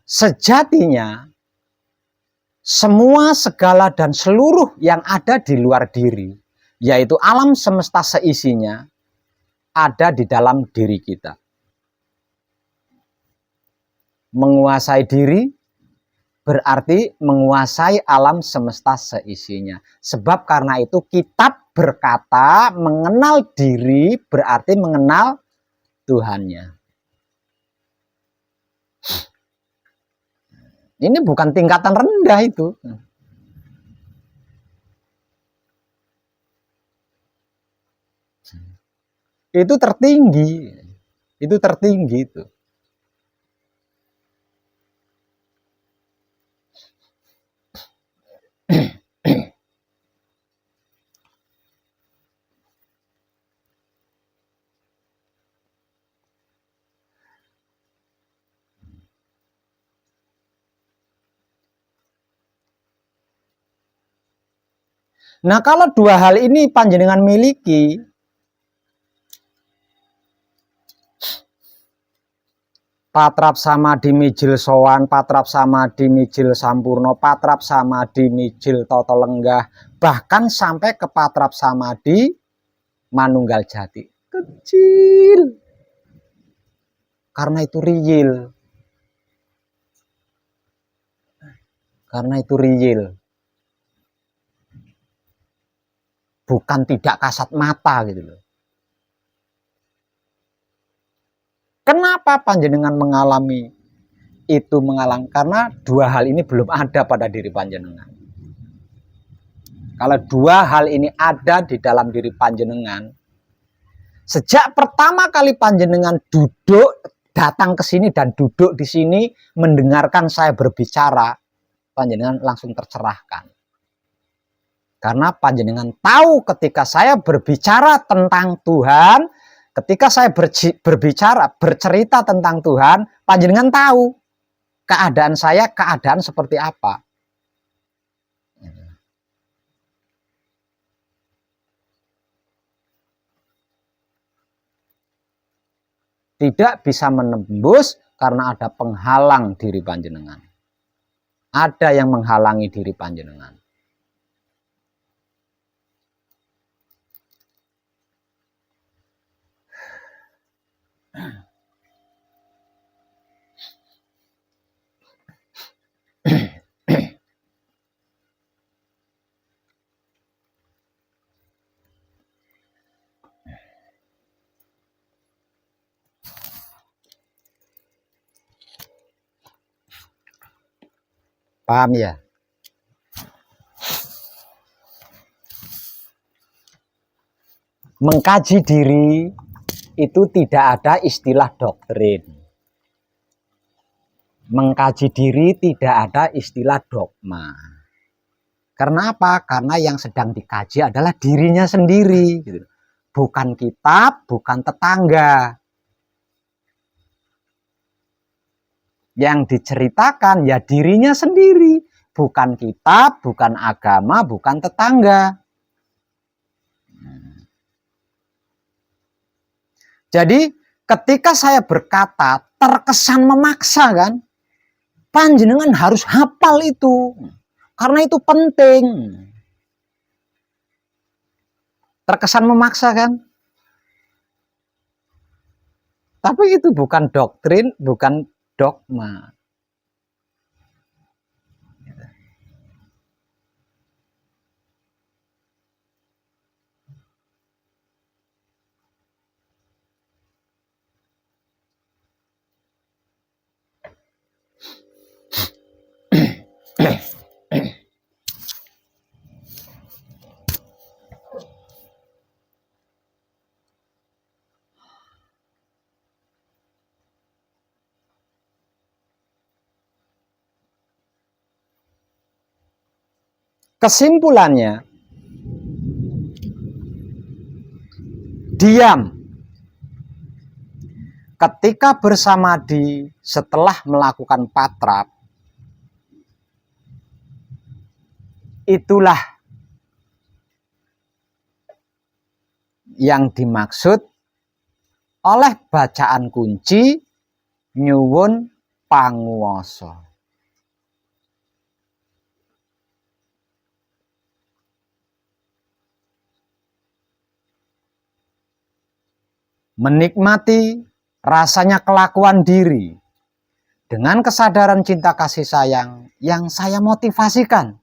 sejatinya semua segala dan seluruh yang ada di luar diri, yaitu alam semesta seisinya, ada di dalam diri kita. Menguasai diri berarti menguasai alam semesta seisinya. Sebab karena itu kitab berkata mengenal diri berarti mengenal Tuhannya. Ini bukan tingkatan rendah itu. Itu tertinggi. Itu tertinggi itu. Nah, kalau dua hal ini panjenengan miliki, patrap samadhi mijil sowan, patrap samadhi mijil sampurno, patrap samadhi mijil toto lenggah, bahkan sampai ke patrap samadhi manunggal jati. Kecil. Karena itu real. Karena itu real. Bukan tidak kasat mata gitu loh. Kenapa panjenengan mengalami itu karena dua hal ini belum ada pada diri panjenengan. Kalau dua hal ini ada di dalam diri panjenengan, sejak pertama kali panjenengan datang ke sini dan duduk di sini mendengarkan saya berbicara, panjenengan langsung tercerahkan. Karena panjenengan tahu ketika saya berbicara tentang Tuhan, ketika saya bercerita tentang Tuhan, panjenengan tahu keadaan saya, keadaan seperti apa. Tidak bisa menembus karena ada penghalang diri panjenengan. Ada yang menghalangi diri panjenengan. Paham ya? Mengkaji diri itu tidak ada istilah doktrin. Mengkaji diri tidak ada istilah dogma. Karena apa? Karena yang sedang dikaji adalah dirinya sendiri. Bukan kitab, bukan tetangga. Yang diceritakan ya dirinya sendiri. Bukan kitab, bukan agama, bukan tetangga. Jadi ketika saya berkata terkesan memaksa kan, panjenengan harus hafal itu. Karena itu penting. Terkesan memaksa kan? Tapi itu bukan doktrin, bukan dogma. Kesimpulannya, diam. Ketika bersamadhi setelah melakukan patrap, itulah yang dimaksud oleh bacaan kunci nyuwun panguwasa. Menikmati rasanya kelakuan diri dengan kesadaran cinta kasih sayang yang saya motivasikan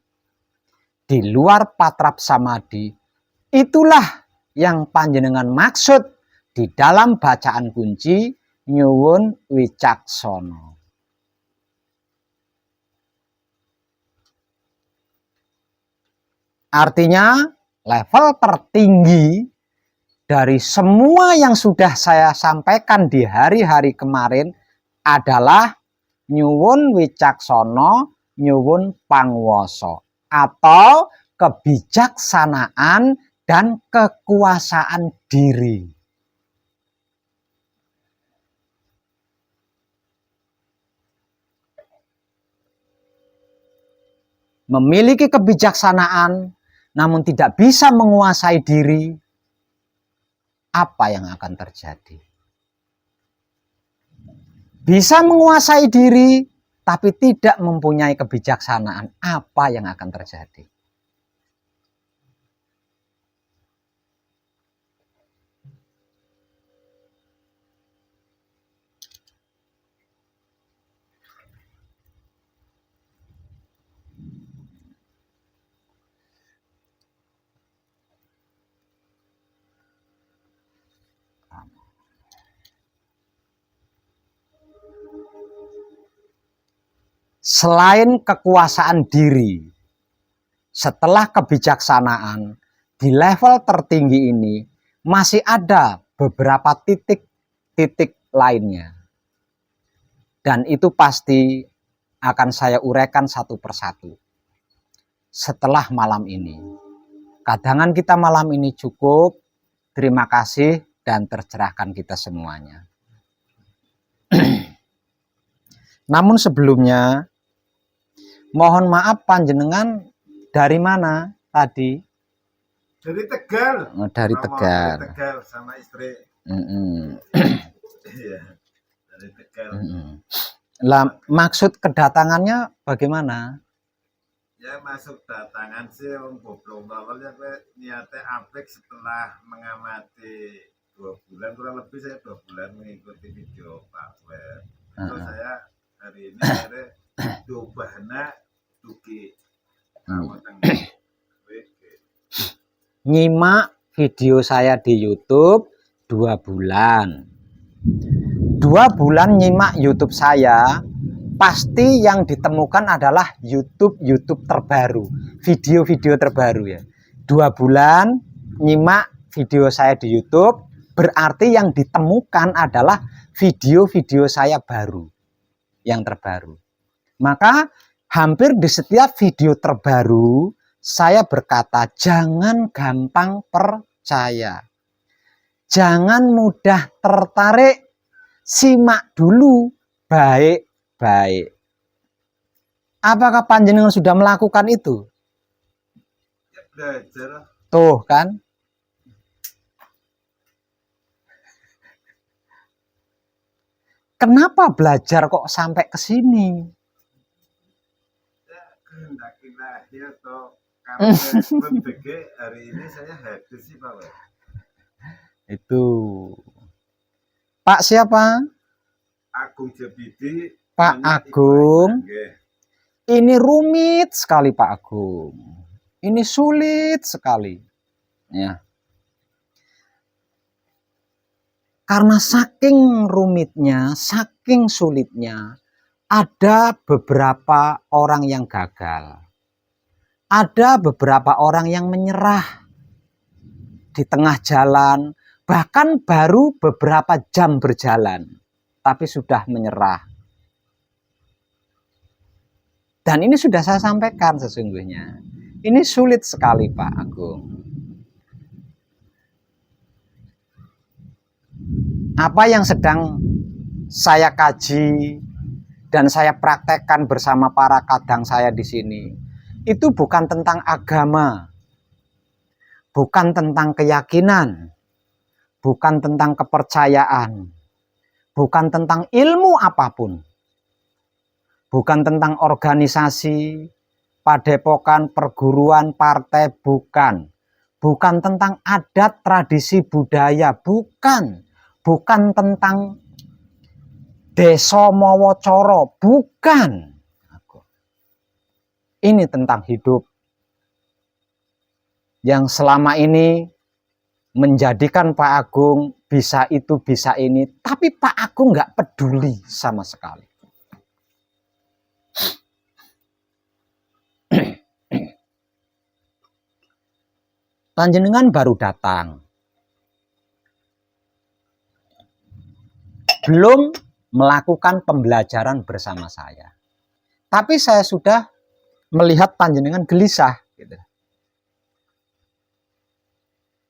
di luar patrap samadhi, itulah yang panjenengan maksud di dalam bacaan kunci nyuwun wicaksono. Artinya level tertinggi dari semua yang sudah saya sampaikan di hari-hari kemarin adalah nyuwun wicaksono, nyuwun pangwoso, atau kebijaksanaan dan kekuasaan diri. Memiliki kebijaksanaan namun tidak bisa menguasai diri, apa yang akan terjadi? Bisa menguasai diri, tapi tidak mempunyai kebijaksanaan, apa yang akan terjadi? Selain kekuasaan diri, setelah kebijaksanaan, di level tertinggi ini masih ada beberapa titik-titik lainnya. Dan itu pasti akan saya uraikan satu persatu setelah malam ini. Kadangan kita malam ini cukup. Terima kasih dan tercerahkan kita semuanya. Namun sebelumnya, mohon maaf panjenengan dari mana tadi? Dari Tegal. Oh, dari Tegal. Dari Tegal sama istri. Iya, dari Tegal. Lah, maksud kedatangannya bagaimana? Ya masuk datangan sih om goblok awalnya niatnya apik setelah mengamati 2 bulan kurang lebih saya 2 bulan mengikuti video Pak Web. Itu saya hari ini akhirnya dobahna duki nyimak video saya di YouTube 2 bulan. 2 bulan nyimak YouTube saya, pasti yang ditemukan adalah YouTube terbaru, video-video terbaru ya. 2 bulan nyimak video saya di YouTube, berarti yang ditemukan adalah video-video saya baru, yang terbaru. Maka hampir di setiap video terbaru saya berkata, jangan gampang percaya, jangan mudah tertarik, simak dulu baik-baik. Apakah panjenengan sudah melakukan itu? Ya, belajar. Tuh kan. Kenapa belajar kok sampai ke sini? Ya, kehendaki lahir atau karena hari ini saya hadir sih Pak Web. Itu. Pak siapa? Agung Jabidi. Pak Agung. Ini rumit sekali Pak Agung. Ini sulit sekali. Ya. Karena saking rumitnya, saking sulitnya, ada beberapa orang yang gagal. Ada beberapa orang yang menyerah di tengah jalan, bahkan baru beberapa jam berjalan, tapi sudah menyerah. Dan ini sudah saya sampaikan sesungguhnya. Ini sulit sekali Pak Agung. Apa yang sedang saya kaji dan saya praktekkan bersama para kadang saya di sini, itu bukan tentang agama, bukan tentang keyakinan, bukan tentang kepercayaan, bukan tentang ilmu apapun, bukan tentang organisasi, padepokan, perguruan, partai, bukan tentang adat, tradisi, budaya, bukan tentang desa mawa cara, bukan. Ini tentang hidup yang selama ini menjadikan Pak Agung bisa itu, bisa ini, tapi Pak Agung nggak peduli sama sekali. Panjenengan baru datang, belum melakukan pembelajaran bersama saya, tapi saya sudah melihat panjenengan gelisah gitu.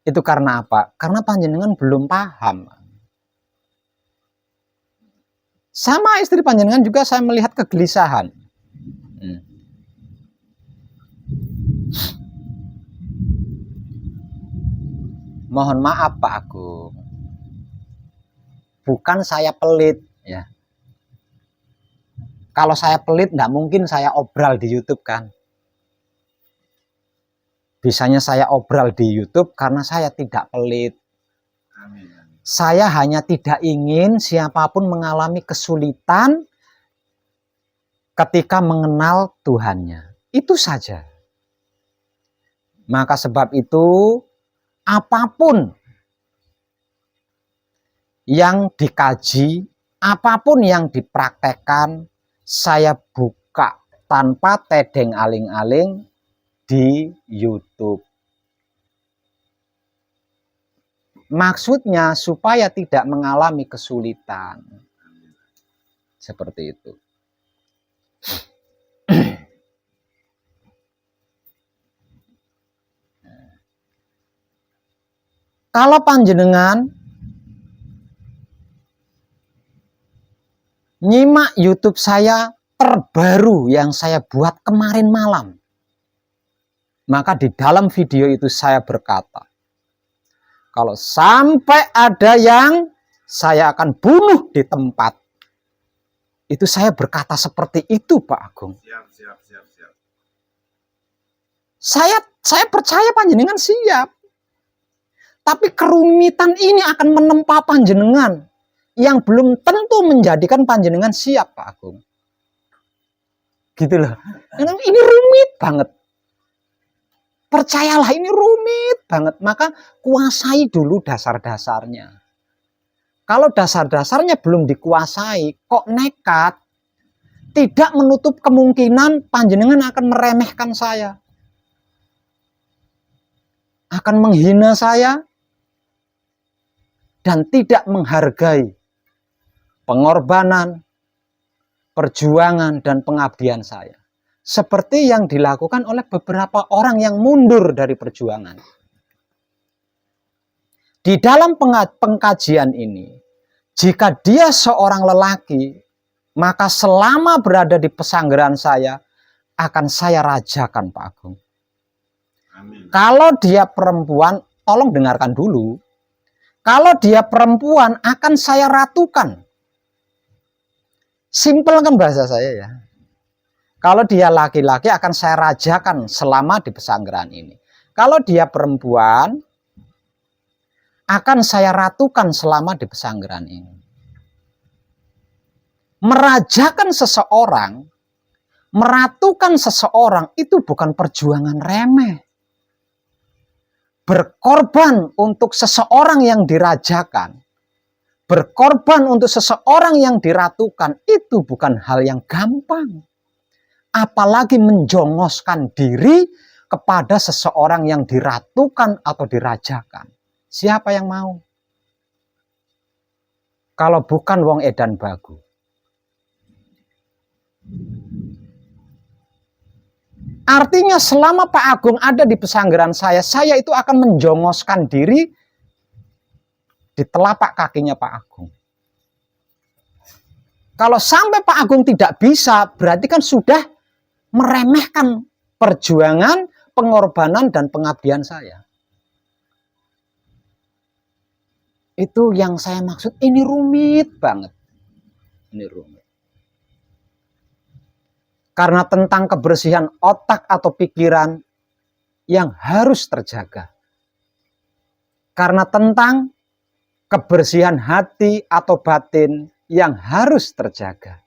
Itu karena apa? Karena panjenengan belum paham. Sama istri panjenengan juga saya melihat kegelisahan. Mohon maaf Pak Agung, bukan saya pelit ya. Kalau saya pelit, nggak mungkin saya obral di YouTube kan. Bisanya saya obral di YouTube karena saya tidak pelit. Amin. Saya hanya tidak ingin siapapun mengalami kesulitan ketika mengenal Tuhannya. Itu saja. Maka sebab itu, apapun yang dikaji, apapun yang dipraktekkan, saya buka tanpa tedeng aling-aling di YouTube. Maksudnya supaya tidak mengalami kesulitan. Seperti itu. Kalau panjenengan nyimak YouTube saya terbaru yang saya buat kemarin malam, maka di dalam video itu saya berkata, kalau sampai ada yang saya akan bunuh di tempat, itu saya berkata seperti itu Pak Agung. Siap. Saya percaya panjenengan siap. Tapi kerumitan ini akan menempa panjenengan yang belum tentu menjadikan panjenengan siap Pak Agung. Gitu loh. Ini rumit banget. Percayalah ini rumit banget. Maka kuasai dulu dasar-dasarnya. Kalau dasar-dasarnya belum dikuasai, kok nekat, tidak menutup kemungkinan panjenengan akan meremehkan saya. Akan menghina saya. Dan tidak menghargai pengorbanan, perjuangan, dan pengabdian saya. Seperti yang dilakukan oleh beberapa orang yang mundur dari perjuangan. Di dalam pengkajian ini, jika dia seorang lelaki, maka selama berada di pesanggeran saya, akan saya rajakan Pak Agung. Amin. Kalau dia perempuan, tolong dengarkan dulu. Kalau dia perempuan, akan saya ratukan. Simpel kan bahasa saya ya. Kalau dia laki-laki, akan saya rajakan selama di pesanggeran ini. Kalau dia perempuan, akan saya ratukan selama di pesanggeran ini. Merajakan seseorang, meratukan seseorang, itu bukan perjuangan remeh. Berkorban untuk seseorang yang dirajakan, berkorban untuk seseorang yang diratukan, itu bukan hal yang gampang. Apalagi menjongoskan diri kepada seseorang yang diratukan atau dirajakan. Siapa yang mau? Kalau bukan wong edan bagu. Artinya selama Pak Agung ada di pesanggeran saya itu akan menjongoskan diri di telapak kakinya Pak Agung. Kalau sampai Pak Agung tidak bisa, berarti kan sudah meremehkan perjuangan, pengorbanan, dan pengabdian saya. Itu yang saya maksud, ini rumit banget. Ini rumit. Karena tentang kebersihan otak atau pikiran yang harus terjaga. Karena tentang kebersihan hati atau batin yang harus terjaga.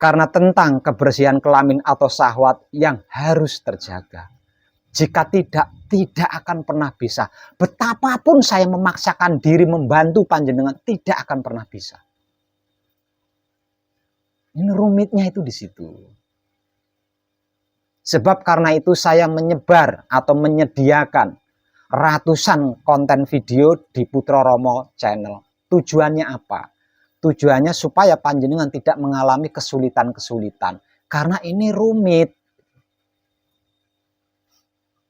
Karena tentang kebersihan kelamin atau syahwat yang harus terjaga. Jika tidak akan pernah bisa. Betapapun saya memaksakan diri membantu panjenengan, tidak akan pernah bisa. Ini rumitnya itu di situ. Sebab karena itu saya menyebar atau menyediakan ratusan konten video di Putra Romo Channel. Tujuannya apa? Tujuannya supaya panjenengan tidak mengalami kesulitan-kesulitan. Karena ini rumit.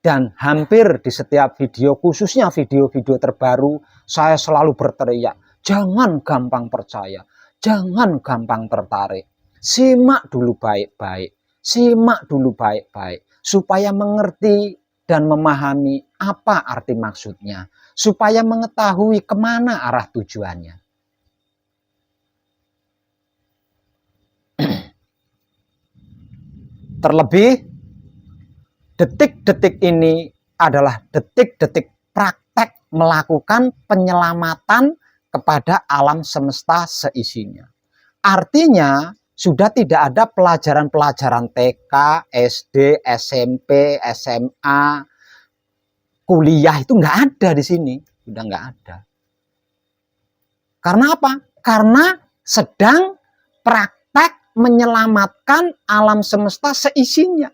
Dan hampir di setiap video, khususnya video-video terbaru, saya selalu berteriak, jangan gampang percaya, jangan gampang tertarik. Simak dulu baik-baik, simak dulu baik-baik, supaya mengerti dan memahami Apa arti maksudnya? Supaya mengetahui kemana arah tujuannya. Terlebih, detik-detik ini adalah detik-detik praktek melakukan penyelamatan kepada alam semesta seisinya. Artinya, sudah tidak ada pelajaran-pelajaran TK, SD, SMP, SMA, kuliah itu nggak ada di sini, sudah nggak ada. Karena apa? Karena sedang praktek menyelamatkan alam semesta seisinya.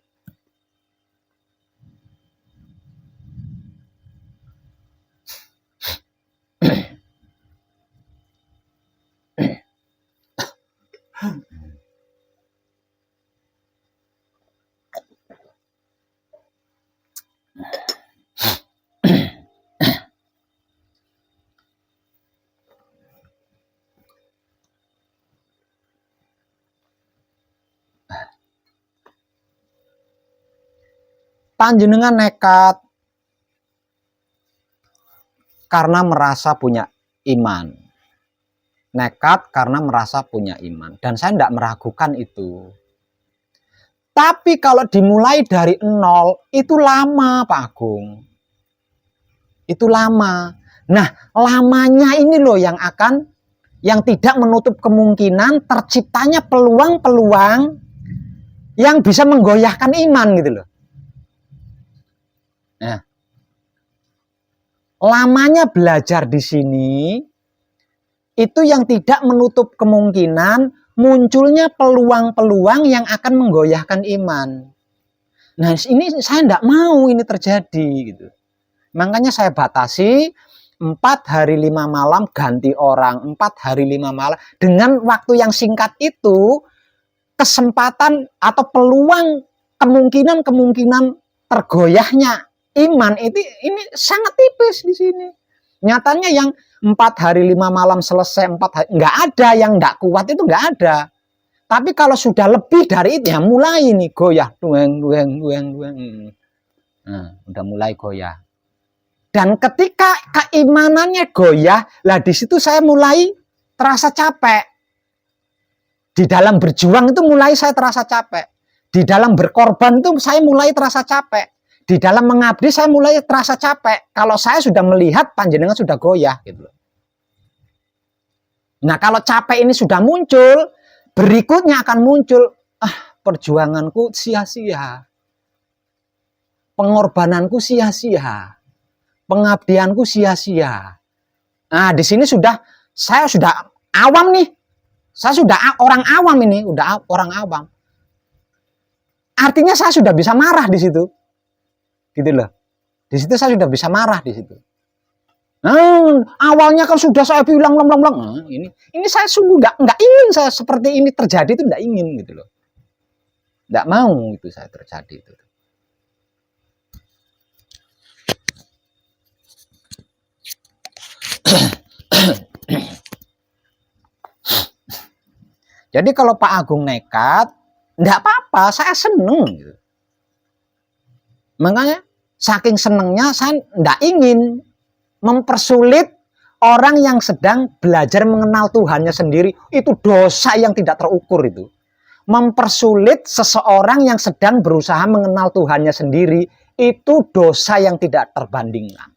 Panjenengan nekat karena merasa punya iman. Nekat karena merasa punya iman. Dan saya tidak meragukan itu. Tapi kalau dimulai dari nol, itu lama Pak Agung. Itu lama. Nah, lamanya ini loh yang tidak menutup kemungkinan terciptanya peluang-peluang yang bisa menggoyahkan iman gitu loh. Nah, lamanya belajar di sini itu yang tidak menutup kemungkinan munculnya peluang-peluang yang akan menggoyahkan iman. Nah, ini saya tidak mau ini terjadi gitu. Makanya saya batasi 4 hari 5 malam ganti orang, 4 hari 5 malam. Dengan waktu yang singkat itu, kesempatan atau peluang kemungkinan tergoyahnya iman ini sangat tipis di sini. Nyatanya yang 4 hari 5 malam selesai, 4 hari, nggak ada yang nggak kuat itu nggak ada. Tapi kalau sudah lebih dari itu ya mulai nih goyah, dueng. Nah, udah mulai goyah. Dan ketika keimanannya goyah, lah di situ saya mulai terasa capek. Di dalam berjuang itu mulai saya terasa capek. Di dalam berkorban itu saya mulai terasa capek. Di dalam mengabdi saya mulai terasa capek. Kalau saya sudah melihat panjenengan sudah goyah gitu. Nah, kalau capek ini sudah muncul, berikutnya akan muncul, perjuanganku sia-sia. Pengorbananku sia-sia. Pengabdianku sia-sia. Nah, di sini saya sudah awam nih. Saya sudah orang awam ini, udah orang awam. Artinya saya sudah bisa marah di situ. Gitu loh. Di situ saya sudah bisa marah di situ. Awalnya kan sudah saya bilang ini saya sungguh nggak ingin saya seperti ini terjadi, itu nggak ingin gitu loh. Nggak mau itu saya terjadi itu. Jadi kalau Pak Agung nekat, enggak apa-apa, saya seneng gitu. Makanya saking senengnya saya enggak ingin mempersulit orang yang sedang belajar mengenal Tuhannya sendiri. Itu dosa yang tidak terukur itu. Mempersulit seseorang yang sedang berusaha mengenal Tuhannya sendiri, itu dosa yang tidak terbandingkan.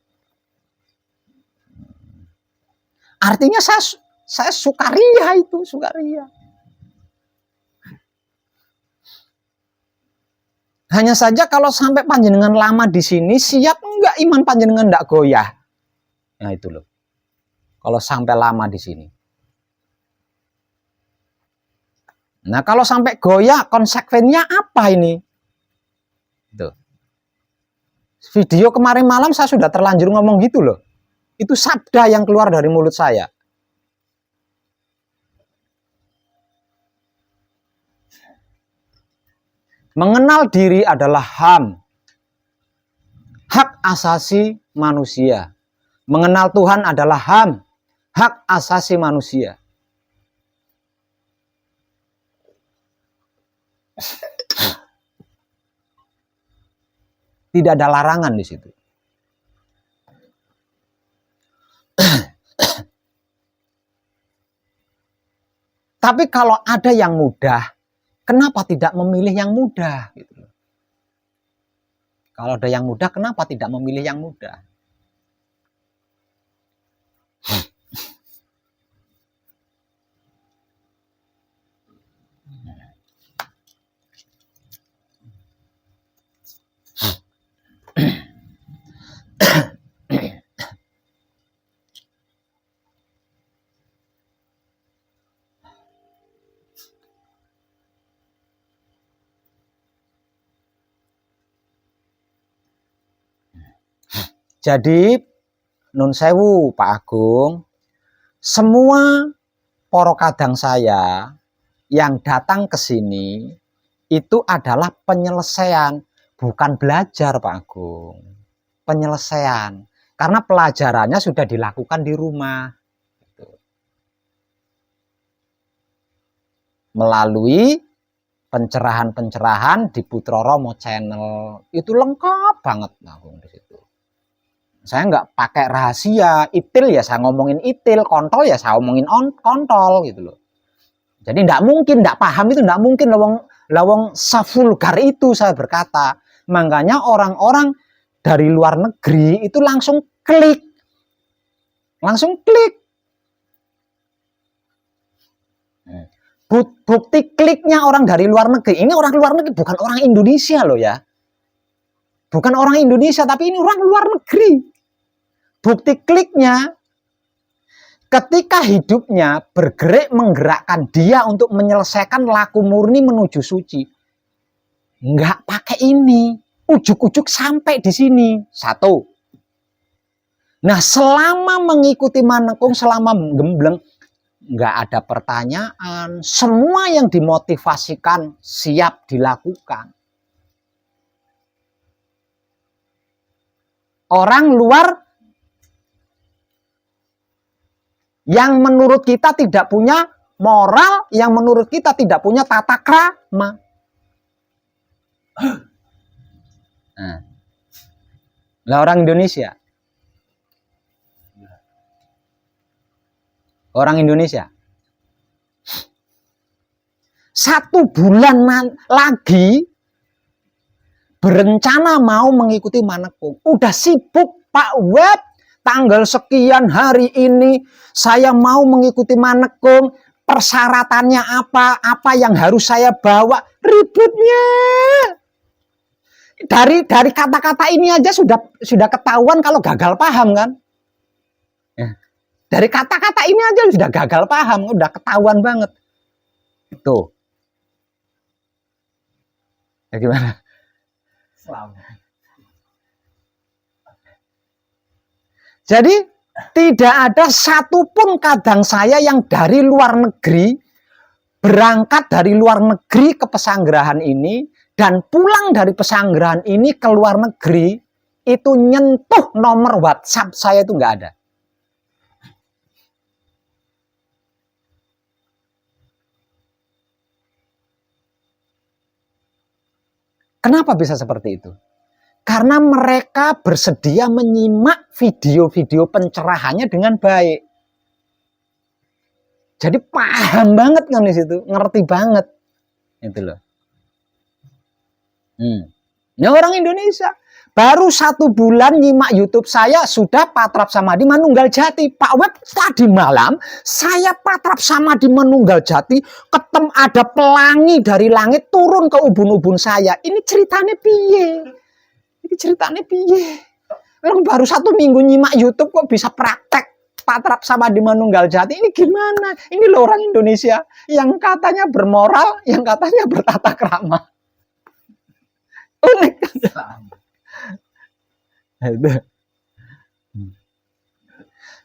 Artinya saya sukaria itu, sukaria. Hanya saja kalau sampai panjenengan lama di sini, siap enggak iman panjenengan enggak goyah? Nah itu loh. Kalau sampai lama di sini. Nah kalau sampai goyah, konsekuensinya apa ini? Tuh. Video kemarin malam saya sudah terlanjur ngomong gitu loh. Itu sabda yang keluar dari mulut saya. Mengenal diri adalah HAM. Hak asasi manusia. Mengenal Tuhan adalah HAM. Hak asasi manusia. Tidak ada larangan di situ. Tapi kalau ada yang mudah, kenapa tidak memilih yang mudah? Gitu. Kalau ada yang mudah, kenapa tidak memilih yang mudah? Jadi, nun sewu Pak Agung, semua poro kadang saya yang datang ke sini itu adalah penyelesaian, bukan belajar Pak Agung. Penyelesaian. Karena pelajarannya sudah dilakukan di rumah. Melalui pencerahan-pencerahan di Putra Romo Channel. Itu lengkap banget Pak Agung di situ. Saya nggak pakai rahasia, itil ya saya ngomongin itil, kontol ya saya ngomongin kontol gitu loh. Jadi nggak mungkin, nggak paham itu nggak mungkin, lawang savulgar itu saya berkata. Makanya orang-orang dari luar negeri itu langsung klik. Bukti kliknya orang dari luar negeri. Ini orang luar negeri, bukan orang Indonesia loh ya. Bukan orang Indonesia, tapi ini orang luar negeri. Bukti kliknya, ketika hidupnya bergerak menggerakkan dia untuk menyelesaikan laku murni menuju suci. Nggak pakai ini. Ujuk-ujuk sampai di sini. Satu. Nah, selama mengikuti manekung, selama gembleng, nggak ada pertanyaan. Semua yang dimotivasikan siap dilakukan. Orang luar yang menurut kita tidak punya moral, yang menurut kita tidak punya tata krama. Nah, orang Indonesia. Orang Indonesia. 1 bulan lagi berencana mau mengikuti manekung. Udah sibuk Pak Web. Tanggal sekian hari ini saya mau mengikuti manekung, persyaratannya apa yang harus saya bawa, ributnya. Dari kata-kata ini aja sudah ketahuan kalau gagal paham kan? Ya. Dari kata-kata ini aja sudah gagal paham, udah ketahuan banget. Itu. Ya gimana? Selamat. Jadi tidak ada satupun kadang saya yang dari luar negeri, berangkat dari luar negeri ke pesanggerahan ini, dan pulang dari pesanggerahan ini ke luar negeri, itu nyentuh nomor WhatsApp saya itu nggak ada. Kenapa bisa seperti itu? Karena mereka bersedia menyimak video-video pencerahannya dengan baik. Jadi paham banget kan di situ, ngerti banget. Itu loh. Ini orang Indonesia. Baru 1 bulan nyimak YouTube saya sudah patrap samadhi Manunggal Jati. Pak Web tadi malam saya patrap samadhi Manunggal Jati, ketemu ada pelangi dari langit turun ke ubun-ubun saya. Ini ceritanya piye? Ini ceritanya piye? Orang baru 1 minggu nyimak YouTube kok bisa praktek patrap samadhi Manunggal Jati. Ini gimana? Ini loh orang Indonesia yang katanya bermoral, yang katanya bertata krama. Unik.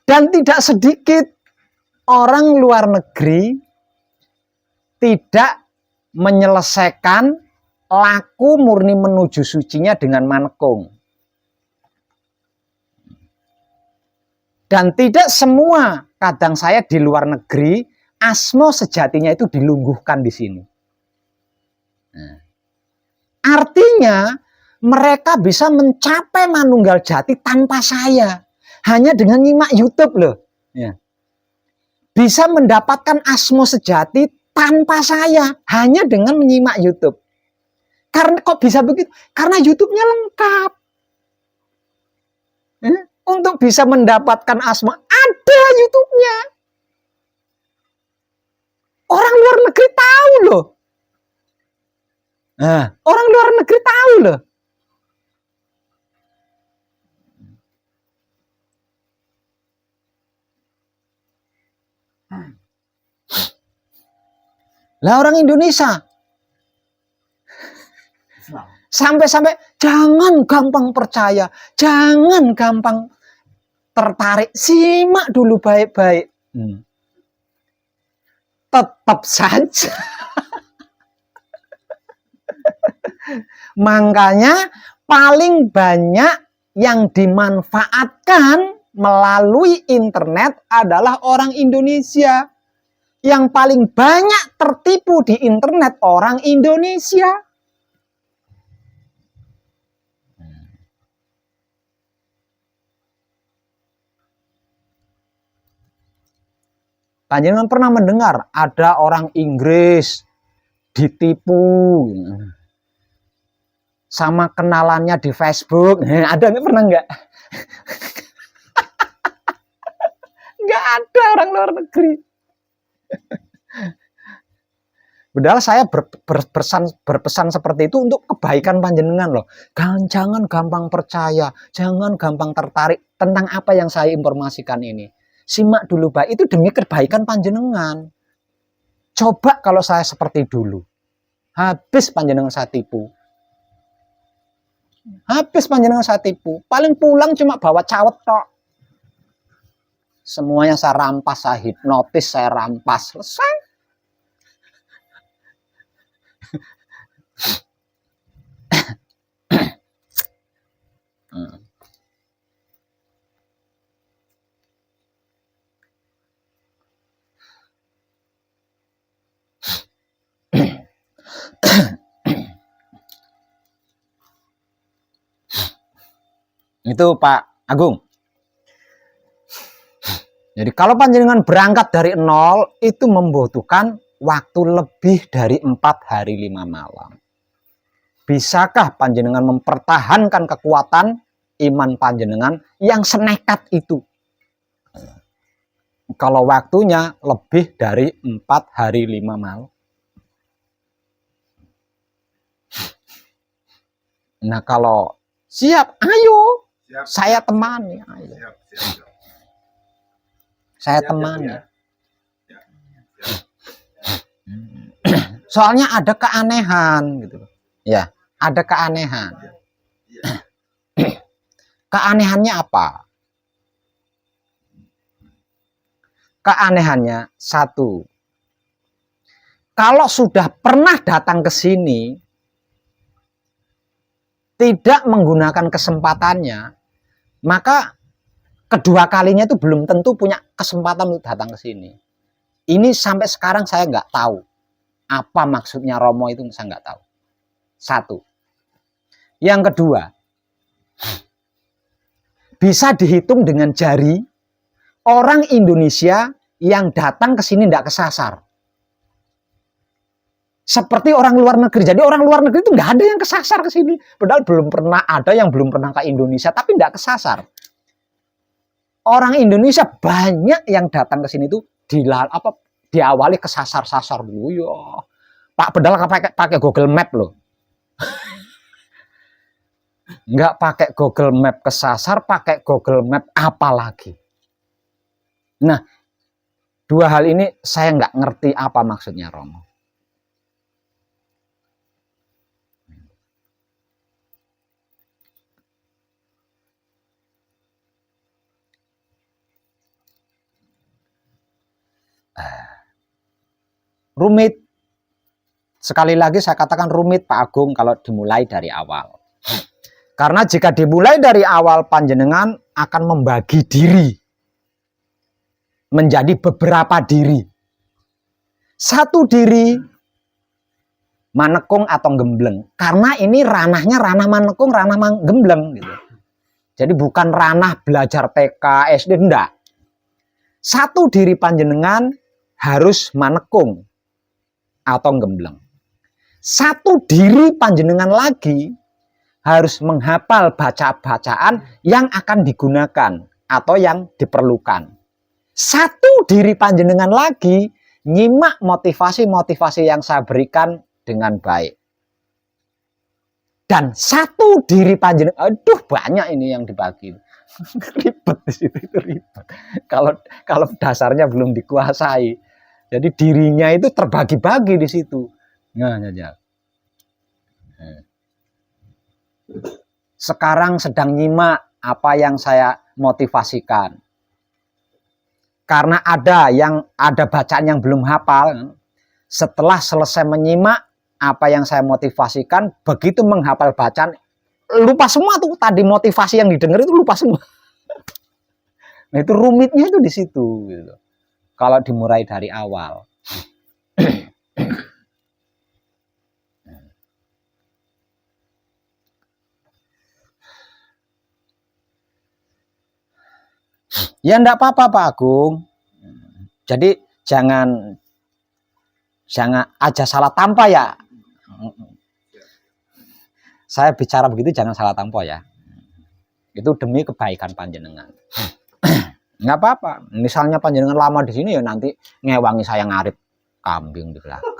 Dan tidak sedikit orang luar negeri tidak menyelesaikan laku murni menuju sucinya dengan manekung. Dan tidak semua kadang saya di luar negeri asmo sejatinya itu dilungguhkan di sini. Artinya mereka bisa mencapai Manunggal Jati tanpa saya, hanya dengan nyimak YouTube loh. Ya. bisa mendapatkan asmo sejati tanpa saya, hanya dengan menyimak YouTube. Karena kok bisa begitu? Karena YouTube-nya lengkap. Untuk bisa mendapatkan asma, ada YouTube-nya. Orang luar negeri tahu loh. Orang luar negeri tahu loh. Lah orang Indonesia sampai-sampai jangan gampang percaya, jangan gampang tertarik, simak dulu baik-baik. Tetap saja. Makanya paling banyak yang dimanfaatkan melalui internet adalah orang Indonesia. Yang paling banyak tertipu di internet orang Indonesia. Panjenengan pernah mendengar ada orang Inggris ditipu sama kenalannya di Facebook? Ada nggak? Pernah nggak? Nggak ada orang luar negeri. Padahal saya berpesan seperti itu untuk kebaikan panjenengan loh. Jangan gampang percaya, jangan gampang tertarik tentang apa yang saya informasikan ini. Simak dulu baik, itu demi kebaikan panjenengan. Coba kalau saya seperti dulu, habis panjenengan saya tipu. Habis panjenengan saya tipu, paling pulang cuma bawa cawet tok. Semuanya saya rampas, saya hipnotis, saya rampas, selesai. Itu Pak Agung. Jadi kalau panjenengan berangkat dari nol, itu membutuhkan waktu lebih dari 4 hari 5 malam. Bisakah panjenengan mempertahankan kekuatan iman panjenengan yang senekat itu? Kalau waktunya lebih dari 4 hari 5 malam. Nah kalau siap, ayo. Siap. Saya temani. Ayo. Siap. Saya temani. Soalnya ada keanehan gitu. Ya, ada keanehan. Keanehannya apa? Keanehannya satu. Kalau sudah pernah datang ke sini, tidak menggunakan kesempatannya, maka kedua kalinya itu belum tentu punya kesempatan untuk datang ke sini. Ini sampai sekarang saya nggak tahu apa maksudnya Romo itu, saya nggak tahu. Satu. Yang kedua, bisa dihitung dengan jari orang Indonesia yang datang ke sini nggak kesasar. Seperti orang luar negeri. Jadi orang luar negeri itu nggak ada yang kesasar ke sini. Padahal belum pernah ada yang belum pernah ke Indonesia, tapi nggak kesasar. Orang Indonesia banyak yang datang ke sini itu diawali kesasar-sasar dulu. Yo, Pak Pedal pakai Google Map loh. Nggak pakai Google Map kesasar, pakai Google Map apa lagi? Nah, dua hal ini saya nggak ngerti apa maksudnya Romo. Rumit. Sekali lagi saya katakan rumit Pak Agung kalau dimulai dari awal. Karena jika dimulai dari awal, panjenengan akan membagi diri menjadi beberapa diri. Satu diri manekung atau gembleng. Karena ini ranahnya ranah manekung, ranah gembleng gitu. Jadi bukan ranah belajar TK, SD, enggak. Satu diri panjenengan harus manekung atau gembleng. Satu diri panjenengan lagi harus menghafal bacaan yang akan digunakan atau yang diperlukan. Satu diri panjenengan lagi nyimak motivasi-motivasi yang saya berikan dengan baik. Dan satu diri panjenengan, aduh banyak ini yang dibagi. Ribet di situ, itu ribet. Kalau dasarnya belum dikuasai. Jadi dirinya itu terbagi-bagi di situ. Nah, ya. Sekarang sedang nyimak apa yang saya motivasikan. Karena ada bacaan yang belum hafal, setelah selesai menyimak apa yang saya motivasikan, begitu menghafal bacaan, lupa semua tuh tadi motivasi yang didengar itu lupa semua. Nah itu rumitnya itu di situ. Gitu. Kalau dimulai dari awal. Ya enggak apa-apa Pak Agung. Jadi jangan aja salah tanpa ya. Saya bicara begitu jangan salah tanpa ya. Itu demi kebaikan panjenengan. Enggak apa-apa. Misalnya panjenengan lama di sini ya nanti ngewangi saya ngarip kambing di belakang.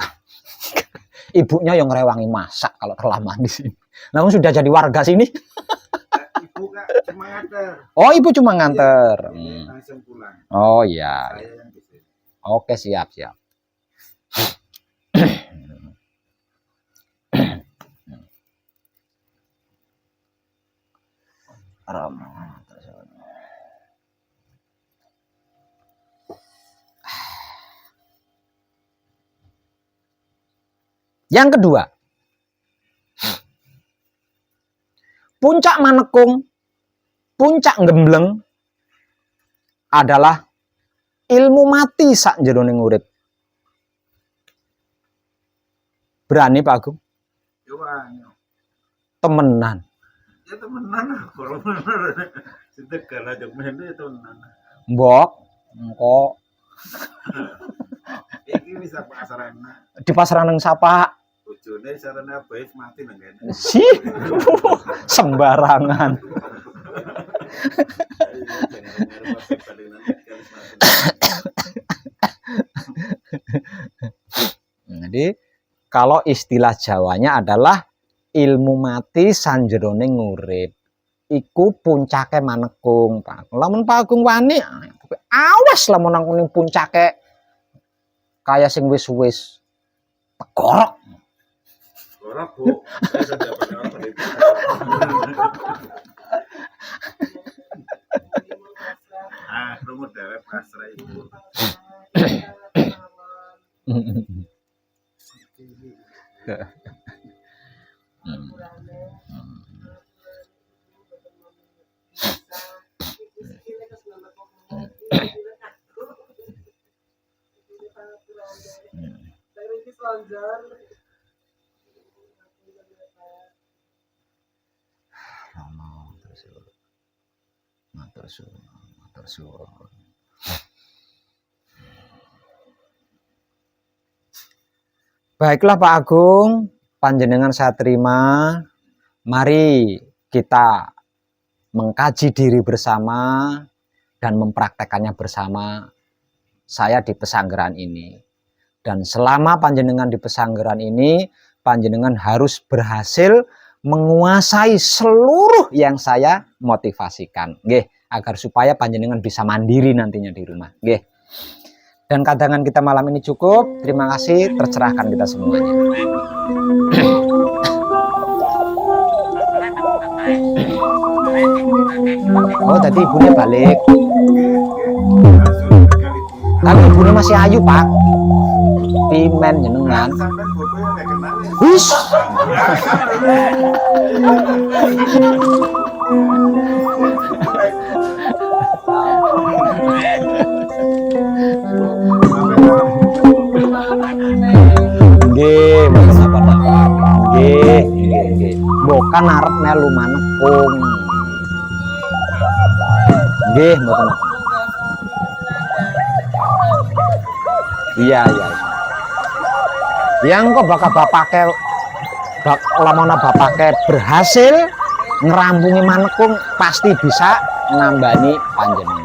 Ibunya yang ngerewangi masak kalau kelamaan di sini. Namun sudah jadi warga sini. Ibu Kak cuma nganter. Oh, ibu cuma nganter. Langsung pulang. Oh iya. Saya yang di sini. Oke, siap. Yang kedua, puncak manekung, puncak gembleng adalah ilmu mati sak jeroning urip. Berani Pak Agung? Temenan. Ya temenan lah, kalau bener. Setegal aja mene temenan. Mbok, engko Iki bisa pasarana. di pasaran nang sapa? Bojone sarana bae mati nang kene. Si sembarangan. Jadi kalau istilah Jawanya adalah ilmu mati sanjeroning urip. Iku puncake manekung, Pak. Lamun Pak Agung wani, awas lamun nang kuning puncake kaya sing wis-wis tegorok. Ora, Bu. Saya sudah dapat apa itu. Ah, rumus dhewe pasrah ibu. Matur suwun. Baiklah Pak Agung, panjenengan saya terima. Mari kita mengkaji diri bersama dan mempraktekannya bersama. Saya di pesanggeran ini. Dan selama panjenengan di pesanggeran ini, panjenengan harus berhasil menguasai seluruh yang saya motivasikan. Nggih, agar supaya panjenengan bisa mandiri nantinya di rumah. Nggih. Dan kadangan kita malam ini cukup. Terima kasih, tercerahkan kita semuanya. Oh, tadi ibunya balik. Tapi ibunya masih ayu, Pak. Pimen jenengan. Sampai fotonya enggak kenal ya. Wis. Nggih, mboten apa-apa. Nggih. Bukan arep melu manekung. Nggih, mboten apa. Iya, iya. Yang kok bakal bapake lamona bapake berhasil ngerampungi manekung pasti bisa nambani panjenengan.